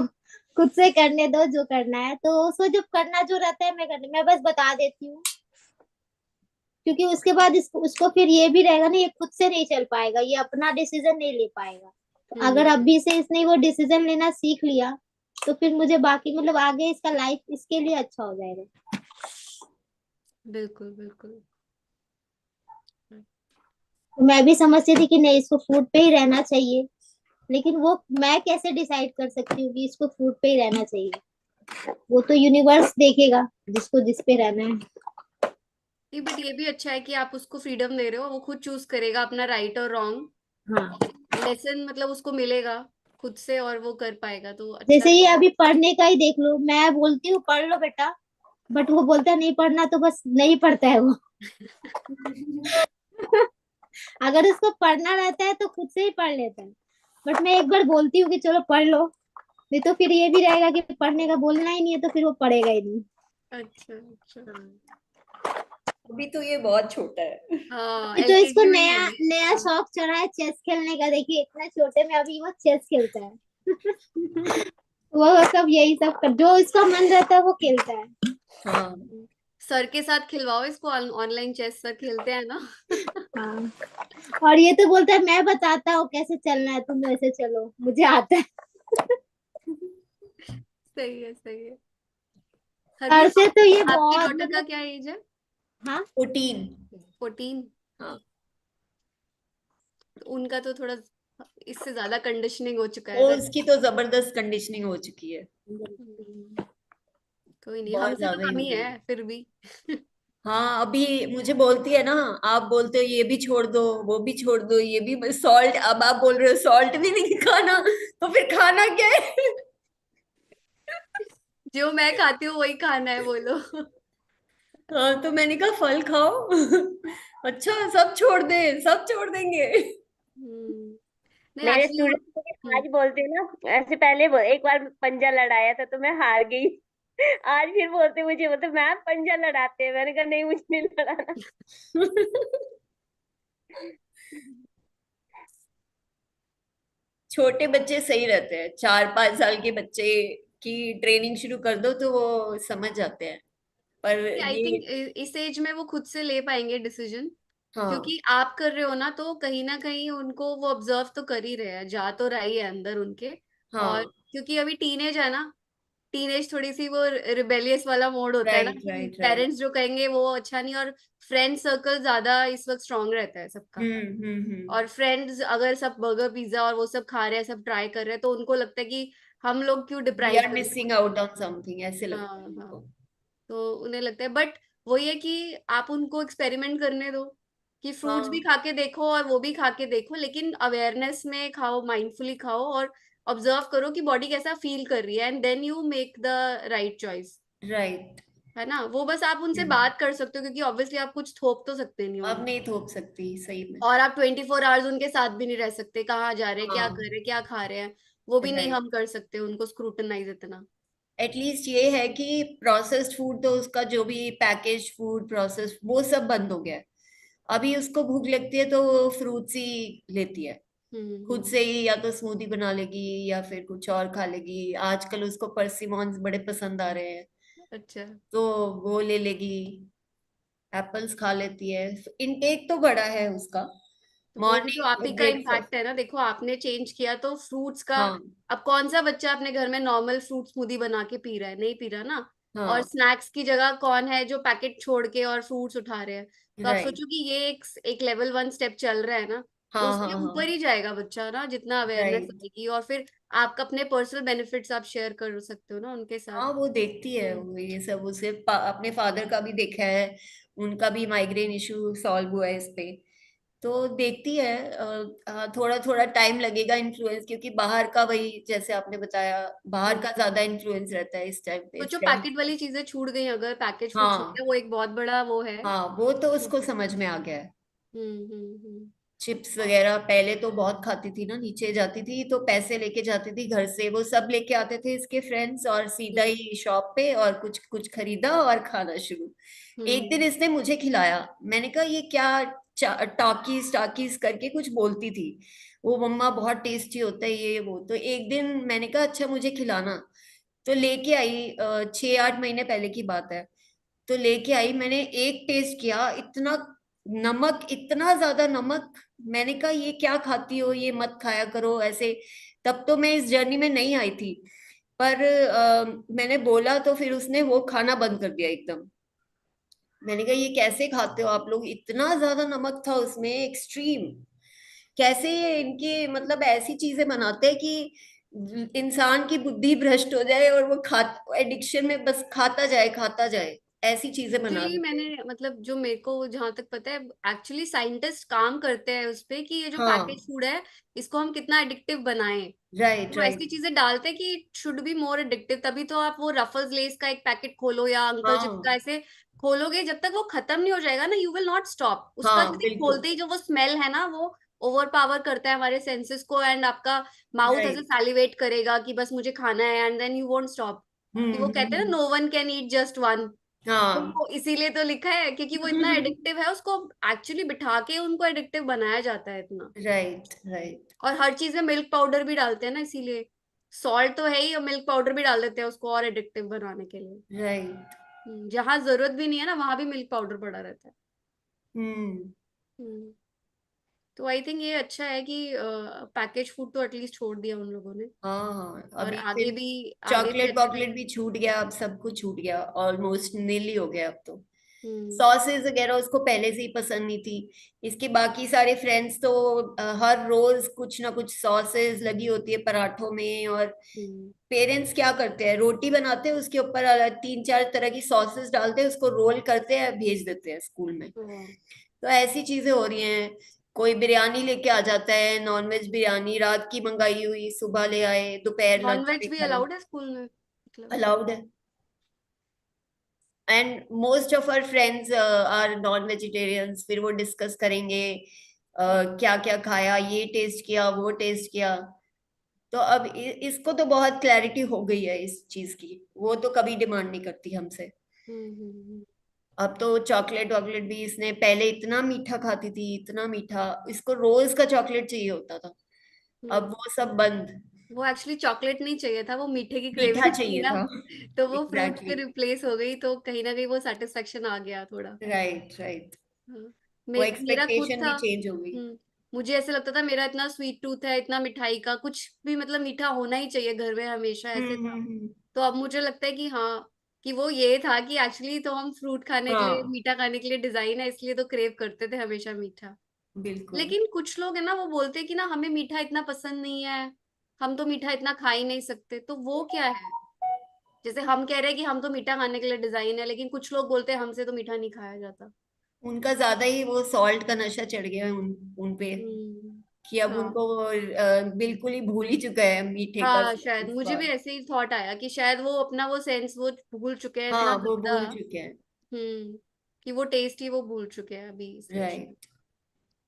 Speaker 5: खुद से करने दो जो करना है, तो उसको जब करना जो रहता है मैं बस बता देती हूँ, क्योंकि उसके बाद इसको उसको फिर ये भी रहेगा ना, ये खुद से नहीं चल पाएगा, ये अपना डिसीजन नहीं ले पाएगा। तो अगर
Speaker 3: हम्म।
Speaker 5: अभी से इसने वो डिसीजन लेना सीख लिया तो फिर मुझे बाकी मतलब आगे इसका लाइफ इसके लिए अच्छा हो जाएगा।
Speaker 3: बिल्कुल बिल्कुल।
Speaker 5: तो मैं भी समझती थी कि नहीं इसको फूड पे ही रहना चाहिए, लेकिन वो मैं कैसे डिसाइड कर सकती हूँ कि इसको फूड पे ही रहना चाहिए, वो तो यूनिवर्स देखेगा जिसको जिस पे रहना है।
Speaker 3: नहीं, बट ये भी अच्छा है कि आप उसको फ्रीडम दे रहे हो, वो खुद चूज करेगा अपना राइट और रॉन्ग।
Speaker 5: हाँ,
Speaker 3: लेसन मतलब उसको मिलेगा खुद से, और वो कर पाएगा, तो अच्छा
Speaker 5: जैसे
Speaker 3: है।
Speaker 5: ये अभी पढ़ने का ही देख लो, मैं बोलती हूँ पढ़ लो बेटा, बट वो बोलता है नहीं पढ़ना, तो बस नहीं पढ़ता है वो। अगर उसको पढ़ना रहता है तो खुद से ही पढ़ लेता है, बट मैं एक बार बोलती हूँ कि चलो पढ़ लो, नहीं तो फिर ये भी रहेगा कि पढ़ने का बोलना ही नहीं है तो फिर वो पढ़ेगा ही नहीं।
Speaker 3: अच्छा अच्छा।
Speaker 4: अभी तो ये बहुत छोटा है।
Speaker 3: हाँ,
Speaker 5: ये तो इसको
Speaker 3: एलकेजी में ही
Speaker 5: नया
Speaker 3: है।
Speaker 5: नया शौक चढ़ा है चेस खेलने का, देखिए इतना छोटे में अभी वो चेस खेलता है। वो सब यही सब जो इसका मन रहता है वो खेलता है।
Speaker 4: हाँ।
Speaker 3: सर के साथ खिलवाओ इसको, ऑनलाइन चेस सर खेलते हैं ना।
Speaker 5: हाँ, और ये तो बोलता है मैं बताता हूँ कैसे चलना है, तुम वैसे चलो मुझे आता है।
Speaker 3: सही है सही है।
Speaker 5: और
Speaker 3: हरगुज,
Speaker 5: से तो ये
Speaker 3: आपकी
Speaker 5: बहुत
Speaker 3: डॉटर का
Speaker 5: मतलब।
Speaker 3: क्या एज है?
Speaker 5: हाँ,
Speaker 4: 14।
Speaker 3: 14।
Speaker 4: हाँ।
Speaker 3: उनका तो थोड़ा इससे ज्यादा कंडीशनिंग हो चुका है
Speaker 4: वो
Speaker 3: ना।
Speaker 4: उसकी तो जबरदस्त कंडीशनिंग हो चुकी है।
Speaker 3: हम्म, कोई नहीं,
Speaker 4: बहुत
Speaker 3: हमसे तो
Speaker 4: ज्यादा ही
Speaker 3: कम
Speaker 4: हो
Speaker 3: ही
Speaker 4: गई
Speaker 3: है
Speaker 4: है।
Speaker 3: फिर भी।
Speaker 4: हाँ, अभी मुझे बोलती है ना, आप बोलते हो ये भी छोड़ दो वो भी छोड़ दो, ये भी सॉल्ट, अब आप बोल रहे हो सॉल्ट भी नहीं खाना, तो फिर खाना क्या है?
Speaker 3: जो मैं खाती हूँ वही खाना है बोलो।
Speaker 4: हाँ, तो मैंने कहा फल खाओ। अच्छा, सब छोड़ दे, सब छोड़ देंगे।
Speaker 3: नहीं
Speaker 2: मेरे
Speaker 3: एक्चुअली।
Speaker 2: स्टूडेंट मुझे आज बोलते हैं ना, ऐसे पहले एक बार पंजा लड़ाया था तो मैं हार गई। आज फिर बोलते मुझे, मतलब मैम पंजा लड़ाते हैं, मैंने कहा नहीं मुझे नहीं लड़ाना।
Speaker 4: छोटे बच्चे सही रहते हैं, 4-5 साल के बच्चे की ट्रेनिंग शुरू कर दो तो वो समझ जाते हैं। पर
Speaker 3: आई
Speaker 4: ये,
Speaker 3: थिंक इस एज में वो खुद से ले पाएंगे डिसीजन,
Speaker 4: हाँ।
Speaker 3: क्योंकि आप कर रहे हो ना, तो कहीं ना कहीं उनको वो ऑब्जर्व तो कर ही रहे हैं, जा तो रही है अंदर उनके। और
Speaker 4: हाँ।
Speaker 3: क्योंकि अभी टीनेज है ना, टीनेज थोड़ी सी वो रिबेलियस वाला मोड होता है ना,
Speaker 4: राइट
Speaker 3: कि
Speaker 4: राइट राइट।
Speaker 3: पेरेंट्स जो कहेंगे वो अच्छा नहीं, और फ्रेंड सर्कल ज्यादा इस वक्त स्ट्रांग रहता है सबका।
Speaker 4: हम्म।
Speaker 3: और फ्रेंड्स अगर सब बर्गर पिज्जा और वो सब खा रहे हैं, सब ट्राई कर रहे हैं, तो उनको लगता है कि हम लोग क्यों
Speaker 4: वी
Speaker 3: डिप्राइव
Speaker 4: आर
Speaker 3: करें
Speaker 4: मिसिंग
Speaker 3: खुद को।
Speaker 4: आउट ऑन समथिंग, ऐसे लगता है
Speaker 3: हाँ हाँ।
Speaker 4: उनको।
Speaker 3: तो उन्हें लगता है, बट वही है कि आप उनको एक्सपेरिमेंट करने दो, कि फ्रूट्स भी
Speaker 4: हाँ।
Speaker 3: खा के देखो और वो भी खा के देखो, लेकिन अवेयरनेस में खाओ, माइंडफुली खाओ, और ऑब्जर्व करो कि बॉडी कैसा फील कर रही है, and then you make the right choice.
Speaker 4: Right.
Speaker 3: है ना, वो बस आप उनसे बात कर सकते हो, क्योंकि ऑब्वियसली आप कुछ थोप तो सकते नहीं हो
Speaker 4: अब
Speaker 3: उनको।
Speaker 4: नहीं थोप सकती सही में।
Speaker 3: और आप 24 आवर्स उनके साथ भी नहीं रह सकते, कहाँ जा रहे हैं, क्या कर
Speaker 4: हाँ।
Speaker 3: रहे हैं, क्या खा रहे हैं, वो भी नहीं
Speaker 4: राइट।
Speaker 3: हम कर सकते उनको स्क्रूटनाइज इतना।
Speaker 4: एटलीस्ट ये है कि प्रोसेस्ड फूड, तो उसका जो भी पैकेज फूड प्रोसेस वो सब बंद हो गया है। अभी उसको भूख लगती है तो वो फ्रूट्स ही लेती है, खुद
Speaker 3: हम्म।
Speaker 4: से ही, या तो स्मूदी बना लेगी या फिर कुछ और खा लेगी। आजकल उसको परसिमॉन्स बड़े पसंद आ रहे हैं,
Speaker 3: अच्छा।
Speaker 4: तो वो ले लेगी। एप्पल्स खा लेती है, इनटेक तो बड़ा है उसका।
Speaker 3: तो वो भी तो आप
Speaker 4: मॉर्निंग
Speaker 3: ही का
Speaker 4: ब्रेकफास्ट।
Speaker 3: इम्पैक्ट है ना। देखो आपने चेंज किया तो फ्रूट्स का,
Speaker 4: हाँ
Speaker 3: अब कौन सा बच्चा अपने घर में नॉर्मल फ्रूट स्मूदी बना के पी रहा है? नहीं पी रहा ना। और
Speaker 4: हाँ।
Speaker 3: स्नैक्स की जगह कौन है जो पैकेट छोड़ के और फ्रूट्स उठा रहे हैं? तो आप
Speaker 4: राइट।
Speaker 3: सोचो कि ये एक लेवल 1 स्टेप चल रहा है ना, तो
Speaker 4: हाँ
Speaker 3: उसके
Speaker 4: हाँ
Speaker 3: ऊपर
Speaker 4: हाँ।
Speaker 3: ही जाएगा बच्चा ना, जितना अवेयरनेस
Speaker 4: राइट।
Speaker 3: आएगी। और फिर आपका अपने पर्सनल बेनिफिट्स आप शेयर कर सकते हो ना उनके साथ।
Speaker 4: हाँ वो देखती है,
Speaker 3: हम्म।
Speaker 4: वो ये सब उसे अपने फादर का भी देखा है, उनका भी माइग्रेन इशू सॉल्व हुआ है इस पे। तो देखती है। थोड़ा थोड़ा टाइम लगेगा इन्फ्लुएंस, क्योंकि बाहर का, वही जैसे आपने बताया, बाहर
Speaker 3: हम्म।
Speaker 4: का ज्यादा इन्फ्लुएंस रहता है इस टाइम पे,
Speaker 3: तो जो
Speaker 4: फ्रेंड्स।
Speaker 3: पैकेट वाली चीजें छूट गई, अगर पैकेज फूड छूट
Speaker 4: हाँ
Speaker 3: गया, वो एक बहुत बड़ा वो है।
Speaker 4: हाँ, वो तो उसको समझ में आ गया है।
Speaker 3: हम्म।
Speaker 4: चिप्स वगैरह पहले तो बहुत खाती थी ना, नीचे जाती थी तो पैसे लेके जाती थी घर से, वो सब लेके आते थे इसके फ्रेंड्स, और सीधा
Speaker 3: हम्म।
Speaker 4: ही शॉप पे और कुछ कुछ खरीदा और खाना शुरू। एक दिन
Speaker 3: हम्म।
Speaker 4: इसने मुझे खिलाया, मैंने कहा ये क्या, टाकीज टाकीज करके कुछ बोलती थी वो, मम्मा बहुत टेस्टी होता है ये वो। तो एक दिन मैंने कहा अच्छा मुझे खिलाना, तो लेके आई, 6-8 महीने पहले की बात है। तो लेके आई, मैंने एक टेस्ट किया, इतना नमक, इतना ज्यादा नमक। मैंने कहा ये क्या खाती हो, ये मत खाया करो ऐसे। तब तो मैं इस जर्नी में नहीं आई थी, पर मैंने बोला तो फिर उसने वो खाना बंद कर दिया एकदम। मैंने कहा ये कैसे खाते हो आप लोग, इतना ज्यादा नमक था उसमें, एक्सट्रीम। कैसे ये इनके मतलब ऐसी चीजें बनाते हैं कि इंसान की बुद्धि भ्रष्ट हो जाए और वो खा, एडिक्शन में बस खाता जाए, ऐसी चीजें बना
Speaker 3: एक्चुअली
Speaker 4: देते
Speaker 3: मैंने
Speaker 4: हैं।
Speaker 3: मतलब जो मेरे को जहां तक पता है, एक्चुअली साइंटिस्ट काम करते हैं उस पे कि ये जो पैकेज
Speaker 4: हाँ।
Speaker 3: फूड है, इसको हम कितना एडिक्टिव बनाएं।
Speaker 4: राइट
Speaker 3: वो ऐसी
Speaker 4: राइट।
Speaker 3: चीजें डालते हैं कि it should be more addictive. तभी तो आप वो रफल्स लेस का एक पैकेट खोलो या अंकल चिप्स का
Speaker 4: हाँ
Speaker 3: ऐसे खोलोगे, जब तक वो खत्म नहीं हो जाएगा ना, यू विल नॉट स्टॉप। उसका
Speaker 4: हाँ
Speaker 3: जैसे
Speaker 4: बिल्कुल।
Speaker 3: खोलते ही जो वो स्मेल है ना, वो ओवर पावर करता है हमारे सेंसेस को, एंड आपका माउथ ऐसे
Speaker 4: राइट।
Speaker 3: सैलिवेट करेगा कि बस मुझे खाना है, and then you won't stop. कि वो कहते हैं ना,
Speaker 4: hmm.
Speaker 3: No one can eat just one. तो
Speaker 4: हाँ।
Speaker 3: वो इसीलिए तो लिखा है, क्योंकि वो इतना एडिक्टिव है, उसको एक्चुअली बिठा के उनको एडिक्टिव बनाया जाता है इतना।
Speaker 4: Right right.
Speaker 3: और हर चीज में मिल्क पाउडर भी डालते हैं ना, इसीलिए सॉल्ट तो है ही, और मिल्क पाउडर भी डाल देते हैं उसको और एडिक्टिव बनाने के लिए।
Speaker 4: राइट।
Speaker 3: जहां जरूरत भी नहीं है ना, वहां भी मिल्क पाउडर पड़ा रहता है।
Speaker 4: हम्म।
Speaker 3: हम्म। तो आई थिंक ये अच्छा है कि पैकेज फूड तो एटलीस्ट छोड़ दिया उन लोगों ने।
Speaker 4: हाँ हाँ,
Speaker 3: और
Speaker 4: अभी
Speaker 3: आगे
Speaker 4: सिर्फ
Speaker 3: भी, आगे भी
Speaker 4: चॉकलेट
Speaker 3: अच्छा।
Speaker 4: वॉकलेट भी छूट गया, अब सब कुछ छूट गया, ऑलमोस्ट नील ही हो गया अब तो।
Speaker 3: हम्म।
Speaker 4: सॉसेस वगैरह उसको पहले से ही पसंद नहीं थी। इसके बाकी सारे फ्रेंड्स तो हर रोज कुछ ना कुछ सॉसेस लगी होती है पराठों में, और
Speaker 3: हम्म।
Speaker 4: पेरेंट्स क्या करते हैं, रोटी बनाते हैं उसके ऊपर 3-4 तरह की सॉसेस डालते हैं, उसको रोल करते हैं, भेज देते हैं स्कूल में।
Speaker 3: तो
Speaker 4: तो ऐसी चीजें हो रही हैं। कोई बिरयानी लेके आ जाता है, नॉनवेज बिरयानी, रात की मंगाई हुई, सुबह ले आए, दोपहर
Speaker 3: नॉन
Speaker 4: लंच
Speaker 3: वेज
Speaker 4: में
Speaker 3: भी
Speaker 4: खाई।
Speaker 3: अलाउड है स्कूल में मतलब?
Speaker 4: अलाउड है। And most of our friends are non vegetarians, फिर वो डिस्कस करेंगे क्या क्या खाया, ये टेस्ट किया, वो टेस्ट किया। तो अब इसको तो बहुत क्लैरिटी हो गई है इस चीज की, वो तो कभी डिमांड नहीं करती हमसे।
Speaker 3: हम्म।
Speaker 4: अब तो चॉकलेट वॉकलेट भी, इसने पहले इतना मीठा खाती थी, इतना मीठा, इसको रोज का चॉकलेट चाहिए होता था। अब
Speaker 3: हम्म।
Speaker 4: वो सब बंद।
Speaker 3: वो एक्चुअली चॉकलेट नहीं चाहिए था, वो मीठे की
Speaker 4: मीठा
Speaker 3: क्रेविंग थी
Speaker 4: चाहिए
Speaker 3: ना।
Speaker 4: था।
Speaker 3: तो वो फ्रूट
Speaker 4: एग्जैक्टली।
Speaker 3: पे रिप्लेस हो गई, तो कहीं ना कहीं वो सेटिस्फेक्शन आ गया थोड़ा।
Speaker 4: Right right.
Speaker 3: हाँ।
Speaker 4: वो
Speaker 3: मेरा खुद
Speaker 4: एक्सपेक्टेशन
Speaker 3: था।
Speaker 4: भी चेंज हो गई।
Speaker 3: मुझे ऐसे लगता था मेरा इतना स्वीट टूथ है, इतना मिठाई का कुछ भी मतलब मीठा होना ही चाहिए घर में, हमेशा ऐसे था।
Speaker 4: हम्म।
Speaker 3: तो अब मुझे लगता है कि हाँ, कि वो ये था कि एक्चुअली तो हम फ्रूट खाने के लिए,
Speaker 4: हाँ
Speaker 3: मीठा खाने के लिए डिजाइन है, इसलिए तो क्रेव करते थे हमेशा मीठा।
Speaker 4: बिल्कुल।
Speaker 3: लेकिन कुछ लोग है ना, वो बोलते हैं कि ना हमें मीठा इतना पसंद नहीं है, हम तो मीठा इतना खा ही नहीं सकते। तो वो क्या है? जैसे हम कह रहे हैं कि हम तो मीठा खाने के लिए डिजाइन है, लेकिन कुछ लोग बोलते हैं हमसे तो मीठा नहीं खाया जाता।
Speaker 4: उनका ज्यादा ही वो सॉल्ट का नशा चढ़ गया है उन पे, कि अब
Speaker 3: हाँ।
Speaker 4: उनको वो बिल्कुल ही भूल ही चुका है मीठे का
Speaker 3: हाँ, शायद मुझे भी
Speaker 4: स्वाद।
Speaker 3: ऐसे ही थॉट आया कि शायद वो अपना वो सेंस वो भूल चुके हैं, इतना
Speaker 4: हाँ वो
Speaker 3: गंदा।
Speaker 4: भूल चुके हैं।
Speaker 3: कि वो टेस्ट ही वो भूल चुके हैं अभी, इसलिए
Speaker 4: राइट।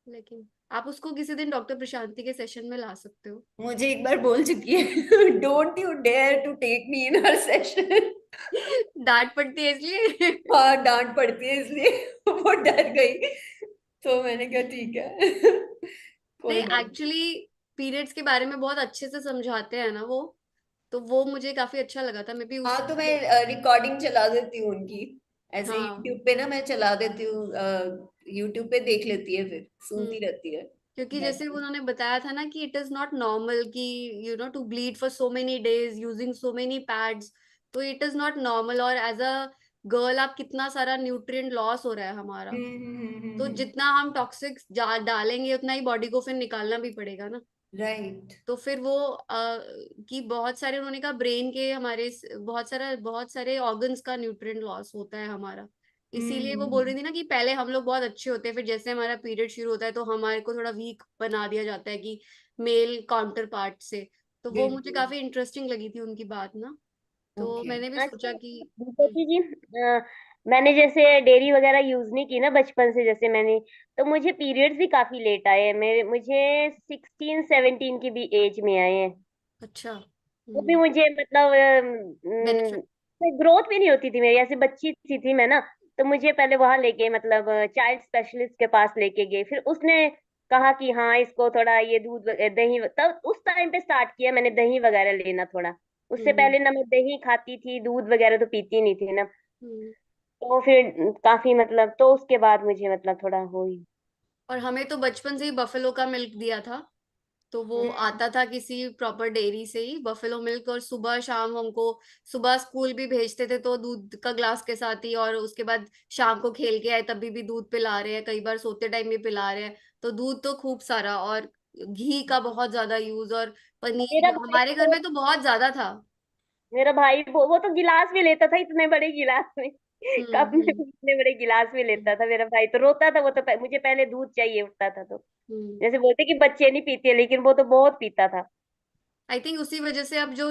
Speaker 3: लेकिन आप उसको किसी दिन डॉक्टर प्रशांति के सेशन में ला सकते हो।
Speaker 4: मुझे एक बार बोल चुकी है, don't you dare to take me in her session.
Speaker 3: डांट पड़ती है इसलिए।
Speaker 4: हाँ डांट पड़ती है इसलिए वो डर गई। तो मैंने कहा ठीक है,
Speaker 3: नहीं,
Speaker 4: कोई बात नहीं।
Speaker 3: एक्चुअली पीरियड्स के बारे में बहुत अच्छे से समझाते हैं ना वो, तो वो मुझे काफी अच्छा लगा था। मैं भी उस,
Speaker 4: हाँ तो मैं रिकॉर्डिंग चला देती हूँ उनकी, ऐसे
Speaker 3: हाँ।
Speaker 4: यूट्यूब पे ना मैं चला देती हूँ, यूट्यूब पे देख लेती है, फिर सुनती
Speaker 3: हम्म।
Speaker 4: रहती है।
Speaker 3: क्योंकि जैसे
Speaker 4: Exactly.
Speaker 3: उन्होंने बताया था ना कि इट इज नॉट नॉर्मल कि to bleed for so many days using so many pads, तो इट इज नॉट नॉर्मल। और एज अ गर्ल आप कितना सारा न्यूट्रिएंट लॉस हो रहा है हमारा, तो जितना हम टॉक्सिक डालेंगे उतना ही बॉडी को फिर निकालना भी पड़ेगा ना।
Speaker 4: राइट।
Speaker 3: तो फिर वो कि बहुत सारे उन्होंने कहा ब्रेन के हमारे बहुत सारे ऑर्गन्स का न्यूट्रिएंट लॉस होता है हमारा। इसीलिए वो बोल रही थी ना कि पहले हम लोग बहुत अच्छे होते हैं, फिर जैसे हमारा पीरियड शुरू होता है तो हमारे को थोड़ा वीक बना दिया जाता है कि मेल काउंटर पार्ट से। तो वो मुझे
Speaker 4: बिल्कुल।
Speaker 3: काफी इंटरेस्टिंग लगी थी उनकी बात ना, तो
Speaker 4: ओके।
Speaker 3: मैंने भी सोचा
Speaker 2: अच्छा
Speaker 3: कि
Speaker 2: दीपति जी, मैंने जैसे डेयरी वगैरह यूज नहीं की ना बचपन से, जैसे मैंने, तो मुझे पीरियड्स भी काफी लेट आए हैं। मेरे मुझे 16-17 की भी एज में आए हैं।
Speaker 3: अच्छा।
Speaker 2: वो भी मुझे मतलब
Speaker 3: बेनिफिट।
Speaker 2: ग्रोथ भी नहीं होती थी मेरी, ऐसी बच्ची सी थी मैं ना। तो मुझे पहले वहां लेके मतलब चाइल्ड स्पेशलिस्ट के पास लेके गए, फिर उसने कहा कि हाँ इसको थोड़ा ये दूध दही, तब उस टाइम पे स्टार्ट किया मैंने दही वगैरह लेना थोड़ा। उससे
Speaker 3: हम्म।
Speaker 2: पहले ना मैं दही खाती थी, दूध वगैरह तो पीती नहीं थी ना।
Speaker 3: हम्म।
Speaker 2: तो फिर काफी मतलब, तो उसके बाद मुझे मतलब थोड़ा हुई।
Speaker 3: और हमें तो बचपन से ही बफेलो का मिल्क दिया था, तो वो आता था किसी प्रॉपर डेयरी से ही बफेलो मिल्क। और सुबह शाम हमको, सुबह स्कूल भी भेजते थे तो दूध का ग्लास के साथ ही, और उसके बाद शाम को खेल के आए तभी भी दूध पिला रहे हैं, कई बार सोते टाइम भी पिला रहे हैं। तो दूध तो खूब सारा, और घी का बहुत ज्यादा यूज, और
Speaker 2: मेरा
Speaker 3: पनीर
Speaker 2: भाई
Speaker 3: हमारे घर
Speaker 2: तो
Speaker 3: में तो बहुत ज्यादा था।
Speaker 2: मेरा भाई वो तो गिलास भी लेता था, इतने बड़े गिलास में। कप में
Speaker 3: हम्म।
Speaker 2: भी इतने बड़े गिलास में लेता था मेरा भाई। तो रोता था वो तो, मुझे पहले दूध चाहिए उठता था तो।
Speaker 3: हम्म।
Speaker 2: जैसे बोलते कि बच्चे नहीं पीते, लेकिन वो तो बहुत पीता था।
Speaker 3: आई थिंक उसी वजह से अब जो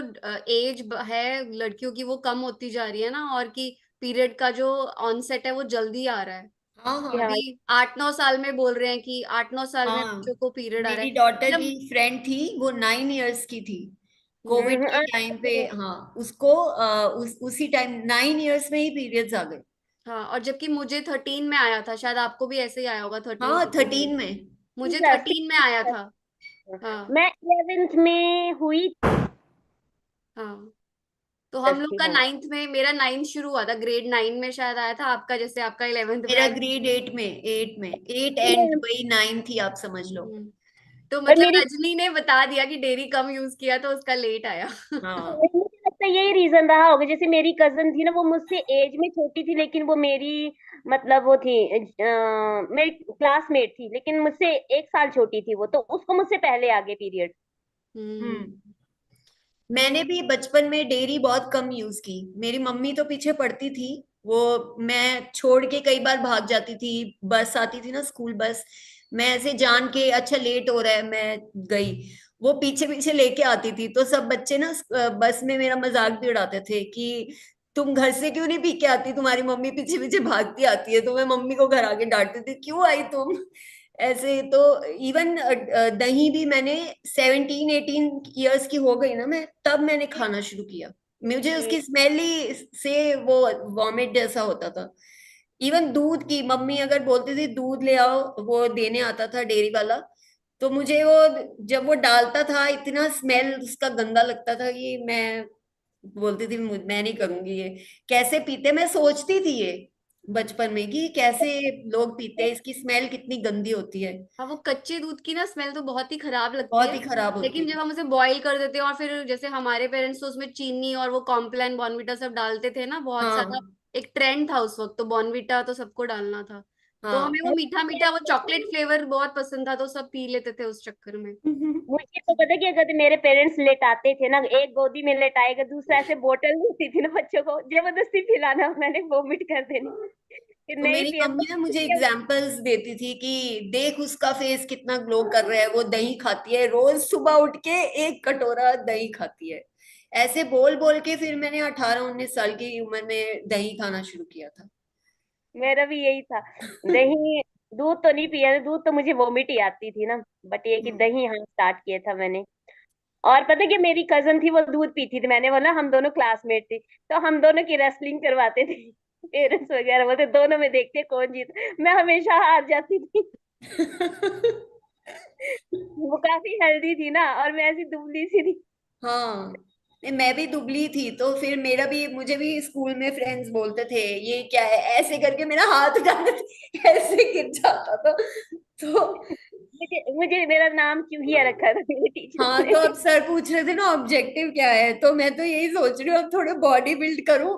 Speaker 3: एज है लड़कियों की वो कम होती जा रही है ना, और कि पीरियड का जो ऑनसेट है वो जल्दी आ रहा है।
Speaker 4: हाँ हाँ।
Speaker 2: हाँ।
Speaker 3: अभी 8-9 साल में बोल रहे हैं कि 8-9 साल में बच्चों
Speaker 4: हाँ,
Speaker 3: को पीरियड आ रहा
Speaker 4: मेरी
Speaker 3: है।
Speaker 4: डॉटर की
Speaker 3: जब
Speaker 4: फ्रेंड थी, वो 9 इयर्स की थी।
Speaker 3: हम्म।
Speaker 4: कोविड के टाइम पे, हाँ, उसको उसी टाइम 9 इयर्स में ही पीरियड्स आ गए।
Speaker 3: हाँ, और जबकि मुझे 13 में आया था, शायद आपको भी ऐसे ही आया होगा 13
Speaker 4: हाँ,
Speaker 3: 14 में।
Speaker 4: 13 में।
Speaker 3: मुझे 13 में आया था। हाँ।
Speaker 2: मैं 11th में हुई
Speaker 3: हाँ, तो हम लोग
Speaker 2: थी।
Speaker 3: का
Speaker 2: हाँ।
Speaker 3: नाइन्थ में, मेरा नाइन्थ शुरू हुआ था, ग्रेड 9 में शायद आया था आपका, जैसे आपका 11th में
Speaker 4: मेरा
Speaker 3: आया।
Speaker 4: ग्रेड 8 एंड वही 9 थी, आप समझ लो।
Speaker 3: हम्म। तो
Speaker 2: और
Speaker 3: मतलब
Speaker 2: मेरी,
Speaker 3: रजनी ने बता दिया कि डेयरी कम यूज किया तो उसका लेट आया।
Speaker 4: हाँ
Speaker 2: मुझे लगता है यही रीजन रहा होगा। जैसे मेरी कजन थी ना, वो मुझसे एज में छोटी थी, लेकिन वो मेरी मतलब वो थी, मेरी क्लासमेट थी, लेकिन मुझसे 1 साल छोटी थी वो, तो उसको मुझसे पहले आ गए पीरियड।
Speaker 3: हम्म।
Speaker 4: हम्म। मैंने भी बचपन में डेयरी बहुत कम यूज की। मेरी मम्मी तो पीछे पड़ती थी। वो, मैं छोड़ के कई बार भाग जाती थी। बस आती थी ना, स्कूल बस, मैं ऐसे जान के अच्छा लेट हो रहा है, मैं गई, वो पीछे पीछे लेके आती थी। तो सब बच्चे ना बस में मेरा मजाक भी उड़ाते थे कि तुम घर से क्यों नहीं पी के आती, तुम्हारी मम्मी पीछे पीछे भागती आती है। तो मैं मम्मी को घर आके डांटती थी, क्यों आई तुम ऐसे। तो इवन दही भी मैंने 17-18 इयर्स की हो गई ना मैं, तब मैंने खाना शुरू किया। मुझे
Speaker 2: जी।
Speaker 4: उसकी स्मेल ही से वो वॉमिट जैसा होता था। इवन दूध की, मम्मी अगर बोलती थी दूध ले आओ, वो देने आता था डेयरी वाला, तो मुझे वो, जब वो डालता था, इतना स्मेल उसका गंदा लगता था कि मैं बोलती थी मैं नहीं करूंगी ये। कैसे पीते, मैं सोचती थी ये बचपन में कि कैसे लोग पीते हैं, इसकी स्मेल कितनी गंदी होती है।
Speaker 3: हाँ, वो कच्चे दूध की ना स्मेल तो बहुत ही खराब लगती
Speaker 4: बहुत
Speaker 3: है।
Speaker 4: ही खराब होती
Speaker 3: लेकिन
Speaker 4: है।
Speaker 3: जब हम उसे बॉईल कर देते हैं, और फिर जैसे हमारे पेरेंट्स तो उसमें चीनी और वो कॉम्प्लान बॉर्नविटा सब डालते थे ना बहुत सारा,
Speaker 4: हाँ
Speaker 3: एक ट्रेंड था उस वक्त, तो बॉर्नविटा तो सबको डालना था। तो हमें वो
Speaker 4: हाँ।
Speaker 3: मीठा मीठा वो चॉकलेट फ्लेवर बहुत पसंद था, तो सब पी लेते थे उस चक्कर में।
Speaker 2: मुझे तो पता कि अगर मेरे पेरेंट्स लेटाते थे ना, एक गोदी में लेटाएगा, दूसरा ऐसे बोतल होती थी ना, बच्चों को जबरदस्ती पिलाना, मैंने वोमिट कर देनी कि
Speaker 4: तो
Speaker 2: नहीं
Speaker 4: मेरी
Speaker 2: पिया
Speaker 4: मम्मी ना मुझे एग्जाम्पल्स देती थी कि देख उसका फेस कितना ग्लो कर रहा है, वो दही खाती है रोज सुबह उठ के, 1 कटोरा दही खाती है। ऐसे बोल बोल के फिर मैंने 18-19 साल की उम्र में दही खाना शुरू किया था।
Speaker 2: मेरा भी यही था। दही, दूध तो नहीं पिया, दूध तो मुझे वोमिट ही आती थी ना। बट ये कि
Speaker 4: हम्म।
Speaker 2: दही हाँ स्टार्ट किया था मैंने। और पता है कि मेरी कजन थी, वो दूध पीती थी, मैंने बोला हम दोनों क्लासमेट थी, तो हम दोनों की रेसलिंग करवाते थे। पेरेंट्स वगैरह बोलते दोनों में देखते कौन जीत। मैं हमेशा हार जाती थी। वो काफी हेल्दी थी ना, और मैं ऐसी दुबली सी थी।
Speaker 4: हाँ, नहीं, मैं भी दुबली थी, तो फिर मेरा भी, मुझे भी स्कूल में फ्रेंड्स बोलते थे ये क्या है, ऐसे करके मेरा हाथ उठाते थे, ऐसे गिर जाता था। तो
Speaker 2: मुझे मेरा नाम चूहिया रखा था मेरे टीचर्स
Speaker 4: हाँ,
Speaker 2: ने।
Speaker 4: तो अब सर पूछ रहे थे ना ऑब्जेक्टिव क्या है, तो मैं तो यही सोच रही हूँ अब थोड़े बॉडी बिल्ड करूँ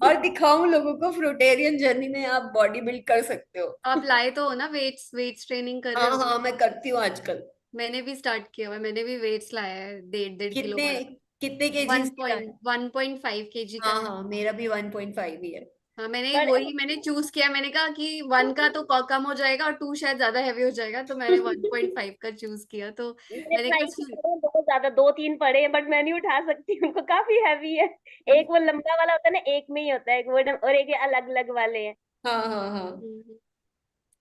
Speaker 4: और दिखाऊं लोगों को फ्रूटेरियन जर्नी में आप बॉडी बिल्ड कर सकते हो।
Speaker 3: आप लाए तो हो ना वेट्स ट्रेनिंग कर रहे
Speaker 4: हाँ
Speaker 3: हो?
Speaker 4: हाँ, मैं करती हूँ आजकल।
Speaker 3: मैंने भी स्टार्ट किया हुआ है, मैंने भी वेट्स लाया है 1.5 किलो
Speaker 4: कितने
Speaker 3: वाला।
Speaker 4: कितने केजीज की लाए?
Speaker 3: 1.5 kg का
Speaker 4: हाँ
Speaker 3: है।
Speaker 4: हाँ, मेरा भी 1.5 ही है।
Speaker 3: हाँ, मैंने
Speaker 2: पर
Speaker 3: वही मैंने चूज किया, मैंने कहा कि 1 का तो कम हो जाएगा और 2 शायद ज्यादा हैवी हो जाएगा, तो मैंने 1.5 का चूज किया। तो
Speaker 2: मैंने
Speaker 3: मैंने
Speaker 2: ट्राई
Speaker 3: कहा
Speaker 2: किया, पड़े हैं बहुत ज्यादा, 2-3 पड़े हैं, बट मैं नहीं उठा सकती उनको, काफी हैवी है। एक वो लंबा वाला होता है ना, एक में ही होता है, एक वो और एक ये अलग अलग वाले हैं।
Speaker 4: हाँ हाँ हाँ।
Speaker 3: हम्म,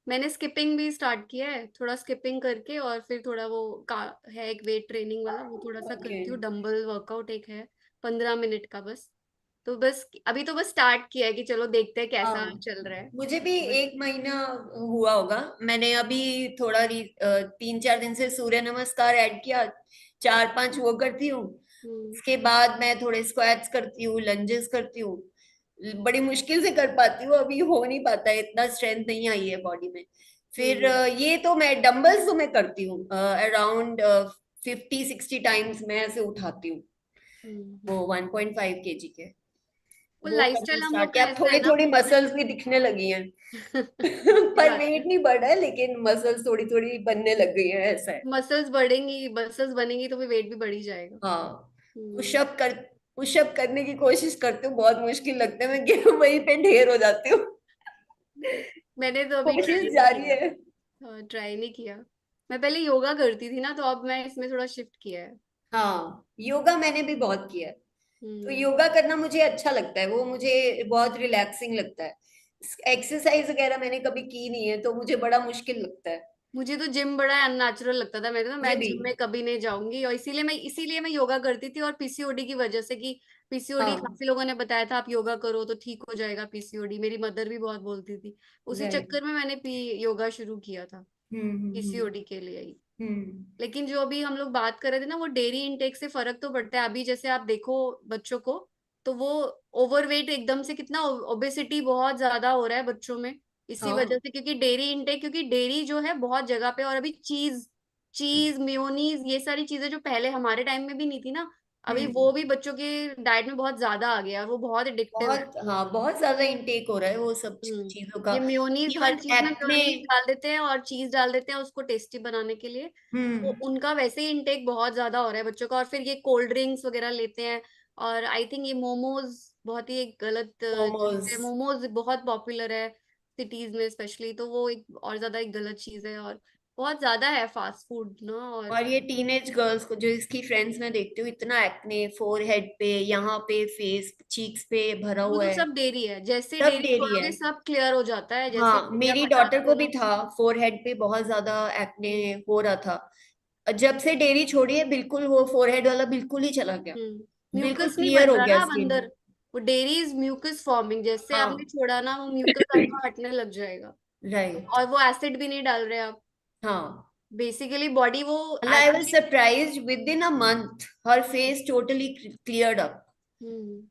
Speaker 3: मैंने स्किपिंग भी स्टार्ट किया है, थोड़ा स्किपिंग करके और फिर थोड़ा वो का है एक वेट ट्रेनिंग वाला, वो थोड़ा सा
Speaker 4: ओके।
Speaker 3: करती हूँ। डंबल वर्कआउट एक है 15 मिनट का बस। तो बस अभी तो बस स्टार्ट किया है कि चलो देखते हैं कैसा
Speaker 4: हाँ,
Speaker 3: चल रहा है।
Speaker 4: मुझे भी
Speaker 3: बट
Speaker 4: 1 महीना हुआ होगा। मैंने अभी थोड़ा 3-4 दिन से सूर्य नमस्कार ऐड किया, 4-5 वो करती हूँ।
Speaker 3: हम्म
Speaker 4: उसके बाद मैं थोड़े स्क्वाट्स करती हूँ, लंजेस करती हूँ। बड़ी मुश्किल से कर पाती हूँ, अभी हो नहीं पाता है, इतना स्ट्रेंथ नहीं आई है बॉडी में। फिर
Speaker 3: हम्म
Speaker 4: ये तो मैं डंबल्स तो मैं करती हूँ अराउंड 50-60 टाइम्स मैं ऐसे उठाती हूँ, वो
Speaker 3: हम्म।
Speaker 4: 1.5 kg के।
Speaker 3: वो
Speaker 4: वो करना
Speaker 3: लाइफस्टाइल हम
Speaker 4: स्टार्ट
Speaker 3: लोग का
Speaker 4: किया, अब
Speaker 3: ऐसा है
Speaker 4: थोड़ी
Speaker 3: ना।
Speaker 4: थोड़ी मसल्स भी दिखने लगी हैं
Speaker 3: सही
Speaker 4: पर
Speaker 3: बात है।
Speaker 4: वेट नहीं बढ़ा है, लेकिन मसल्स थोड़ी थोड़ी बनने लग गई है, ऐसा है।
Speaker 3: मसल्स बढ़ेंगी, मसल्स बनेंगी तो फिर वेट भी बढ़ ही जाएगा।
Speaker 4: हाँ,
Speaker 3: हम्म
Speaker 4: पुशअप कर पुशअप करने की कोशिश करती हूँ, बहुत मुश्किल लगता है, मैं वहीं पे ढेर हो जाती हूँ।
Speaker 3: मैंने तो अभी
Speaker 4: कोशिश
Speaker 3: ट्राई नहीं
Speaker 4: जारी
Speaker 3: किया।
Speaker 4: है।
Speaker 3: हाँ, ट्राई नहीं किया। मैं पहले योगा करती थी ना, तो अब मैं इसमें थोड़ा शिफ्ट किया है।
Speaker 4: हाँ, योगा मैंने भी बहुत किया है। तो
Speaker 3: हम्म
Speaker 4: योगा करना मुझे अच्छा लगता है, वो मुझे बहुत रिलैक्सिंग लगता है। एक्सरसाइज वगैरह मैंने कभी की नहीं है, तो मुझे बड़ा मुश्किल लगता है।
Speaker 3: मुझे तो जिम बड़ा अननेचुरल लगता था मेरे, तो
Speaker 4: मुझे
Speaker 3: मैं
Speaker 4: भी।
Speaker 3: जिम में कभी नहीं जाऊंगी, और इसीलिए मैं योगा करती थी। और पीसीओडी की वजह से, कि पीसीओडी
Speaker 4: हाँ।
Speaker 3: काफी लोगों ने बताया था आप योगा करो तो ठीक हो जाएगा पीसीओडी, मेरी मदर भी बहुत बोलती थी। उसी
Speaker 4: राइट।
Speaker 3: चक्कर में मैंने पी योगा शुरू किया था,
Speaker 4: हम्म।
Speaker 3: पीसीओडी के लिए ही।
Speaker 4: हम्म।
Speaker 3: लेकिन जो अभी हम लोग बात कर रहे थे ना, वो डेयरी इनटेक से फर्क तो पड़ता है। अभी जैसे आप देखो बच्चों को, तो वो ओवरवेट एकदम से, कितना ओबेसिटी बहुत ज्यादा हो रहा है बच्चों में, इसी वजह
Speaker 4: हाँ।
Speaker 3: से, क्योंकि डेयरी जो है बहुत जगह पे। और अभी चीज चीज मेयोनीज ये सारी चीजें जो पहले हमारे टाइम में भी नहीं थी ना, अभी
Speaker 4: हम्म।
Speaker 3: वो भी बच्चों के डाइट में बहुत ज्यादा आ गया, और वो बहुत एडिक्टिव है।
Speaker 4: बहुत, हाँ, बहुत ज्यादा इंटेक हो रहा है वो सब चीजों का।
Speaker 3: ये मेयोनीज, हर
Speaker 4: इवन
Speaker 3: चीज में
Speaker 4: एक्ने।
Speaker 3: मेयोनीज डाल देते हैं और चीज डाल देते हैं उसको टेस्टी बनाने के लिए। तो
Speaker 4: हम्म।
Speaker 3: उनका वैसे ही इनटेक बहुत ज्यादा हो रहा है बच्चों का। और फिर ये कोल्ड ड्रिंक्स वगैरह लेते हैं। और आई थिंक ये मोमोज बहुत ही एक गलत चीज
Speaker 4: मोमोज।
Speaker 3: है। मोमोज बहुत पॉपुलर है सिटीज में स्पेशली, तो वो एक और ज्यादा एक गलत चीज है। और बहुत ज्यादा है फास्ट फूड ना। और
Speaker 4: और ये टीनेज गर्ल्स को, जो इसकी फ्रेंड्स में देखती हूँ, इतना एक्ने फोरहेड पे, यहाँ पे, फेस चीक्स पे भरा
Speaker 3: वो
Speaker 4: हुआ
Speaker 3: तो
Speaker 4: है।
Speaker 3: सब डेयरी है, जैसे
Speaker 4: सब
Speaker 3: डेयरी
Speaker 4: डेयरी है।
Speaker 3: छोड़ोगे सब क्लियर हो जाता है, जैसे
Speaker 4: हाँ,
Speaker 3: डेयरी आप
Speaker 4: मेरी
Speaker 3: हटा
Speaker 4: डॉटर को
Speaker 3: दोगे
Speaker 4: भी
Speaker 3: ना।
Speaker 4: था, फोरहेड पे बहुत ज्यादा एक्ने हो रहा था। जब से डेयरी छोड़ी है, बिल्कुल वो फोरहेड वाला बिल्कुल ही चला गया। बिल्कुल
Speaker 3: म्यूकस नहीं
Speaker 4: क्लियर
Speaker 3: बन
Speaker 4: हो
Speaker 3: रहा
Speaker 4: गया
Speaker 3: ना अब
Speaker 4: स्किन।
Speaker 3: अंदर। वो डेयरी इज म्यूकस फॉर्मिंग, जैसे आपने
Speaker 4: हाँ।
Speaker 3: छोड़ा ना वो म्यूकस आपका हटने लग जाएगा।
Speaker 4: राइट।
Speaker 3: और वो एसिड भी नहीं डाल रहे आप,
Speaker 4: हाँ,
Speaker 3: बेसिकली बॉडी वो
Speaker 4: I was
Speaker 3: acid.
Speaker 4: surprised within a month her face totally cleared up।
Speaker 3: हम्म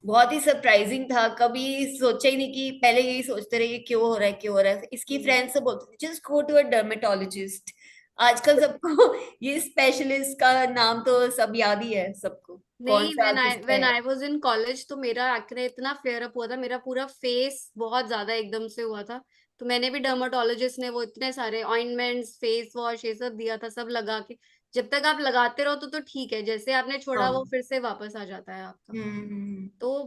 Speaker 4: बहुत ही सरप्राइजिंग था, कभी सोचा ही नहीं। कि पहले यही सोचते रहे ये क्यों हो रहा है, क्यों हो रहा है। इसकी
Speaker 3: हम्म।
Speaker 4: फ्रेंड्स से बोलते थे just go to a dermatologist. आजकल सबको ये स्पेशलिस्ट का नाम तो सब याद ही है सबको, कौन
Speaker 3: नहीं,
Speaker 4: सा किसका
Speaker 3: व्हेन
Speaker 4: है।
Speaker 3: आई वाज इन कॉलेज तो मेरा एक्ने इतना फ्लेयर अप हुआ था, मेरा पूरा फेस बहुत ज्यादा एकदम से हुआ था। तो मैंने भी डर्माटोलॉजिस्ट ने वो इतने सारे ऑइंटमेंट्स फेस वॉश ये सब दिया था, सब लगा के। जब तक आप लगाते रहो तो ठीक है, जैसे आपने छोड़ा वो
Speaker 4: हाँ।
Speaker 3: फिर से वापस आ जाता है आपका।
Speaker 4: हम्म।
Speaker 3: तो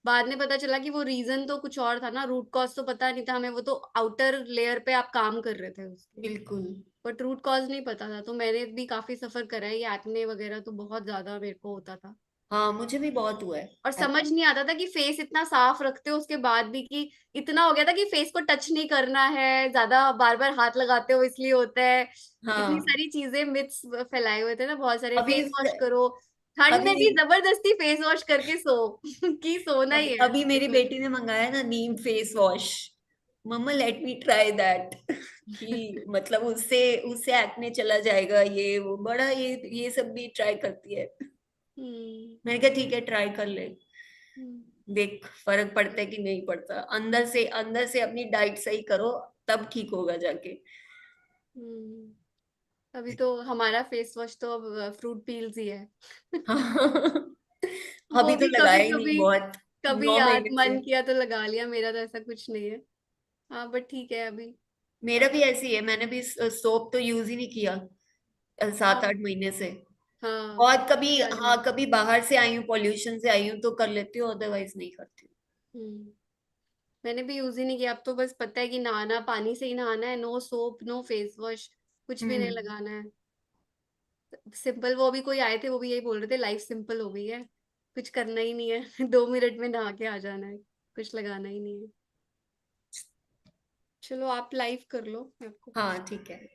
Speaker 3: बाद में पता चला कि वो रीजन तो कुछ और था ना, रूट कॉज तो पता नहीं था हमें, वो तो आउटर लेयर पे आप काम कर रहे थे उसके,
Speaker 4: बिल्कुल।
Speaker 3: बट रूट कॉज नहीं पता था। तो मैंने भी काफी सफर करा है, ये एक्ने वगैरह तो बहुत ज्यादा मेरे को होता था।
Speaker 4: हाँ, मुझे भी बहुत हुआ है।
Speaker 3: और समझ नहीं आता था कि फेस इतना साफ रखते हो उसके बाद भी, कि इतना हो गया था कि फेस को टच नहीं करना है ज्यादा, बार बार हाथ लगाते हो इसलिए होता है। इतनी
Speaker 4: हाँ।
Speaker 3: सारी चीजें मिथ्स फैलाए हुए थे ना बहुत सारे,
Speaker 4: अभी
Speaker 3: फेस वॉश करो, ठंड में
Speaker 4: अभी
Speaker 3: भी जबरदस्ती फेस वॉश करके सो कि सोना ही है।
Speaker 4: अभी मेरी बेटी ने मंगाया ना neem face wash. Mamma let me try that कि मतलब उससे उससे एक्ने चला जाएगा, ये वो बड़ा, ये सब भी ट्राई करती है।
Speaker 3: हम्म
Speaker 4: मैंने कहा ठीक है, ट्राई कर ले,
Speaker 3: हम्म।
Speaker 4: देख फर्क पड़ता है कि नहीं पड़ता। अंदर से अपनी डाइट सही करो, तब ठीक होगा जाके।
Speaker 3: अभी तो हमारा फेस वॉश तो अब फ्रूट पील्स ही है।
Speaker 4: अभी
Speaker 3: वो
Speaker 4: तो
Speaker 3: भी कभी
Speaker 4: लगाया ही नहीं
Speaker 3: कभी,
Speaker 4: बहुत,
Speaker 3: कभी
Speaker 4: नौ
Speaker 3: याद
Speaker 4: महीने से।
Speaker 3: मन किया तो लगा लिया, मेरा तो ऐसा कुछ नहीं है। हाँ बट ठीक है अभी।
Speaker 4: मेरा भी ऐसी है, मैंने भी सोप तो यूज ही नहीं किया सात
Speaker 3: हाँ
Speaker 4: आठ महीने से।
Speaker 3: हाँ
Speaker 4: और कभी,
Speaker 3: पता नहीं।
Speaker 4: हाँ कभी बाहर से आई हूँ, पॉल्यूशन से आई हूँ तो कर लेती हूँ, अदरवाइज नहीं करती
Speaker 3: हम्म मैंने भी यूज ही नहीं किया, अब तो बस पता है कि नहाना पानी से ही नहाना है, no soap no face wash, कुछ
Speaker 4: हूँ।
Speaker 3: भी नहीं लगाना है। सिंपल, वो भी कोई आए थे वो भी यही बोल रहे थे लाइफ सिंपल हो गई है, कुछ करना ही नहीं है। 2 मिनट में नहा के आ जाना है, कुछ लगाना ही नहीं है। चलो आप लाइव कर लो, मैं आपको
Speaker 4: हाँ ठीक है।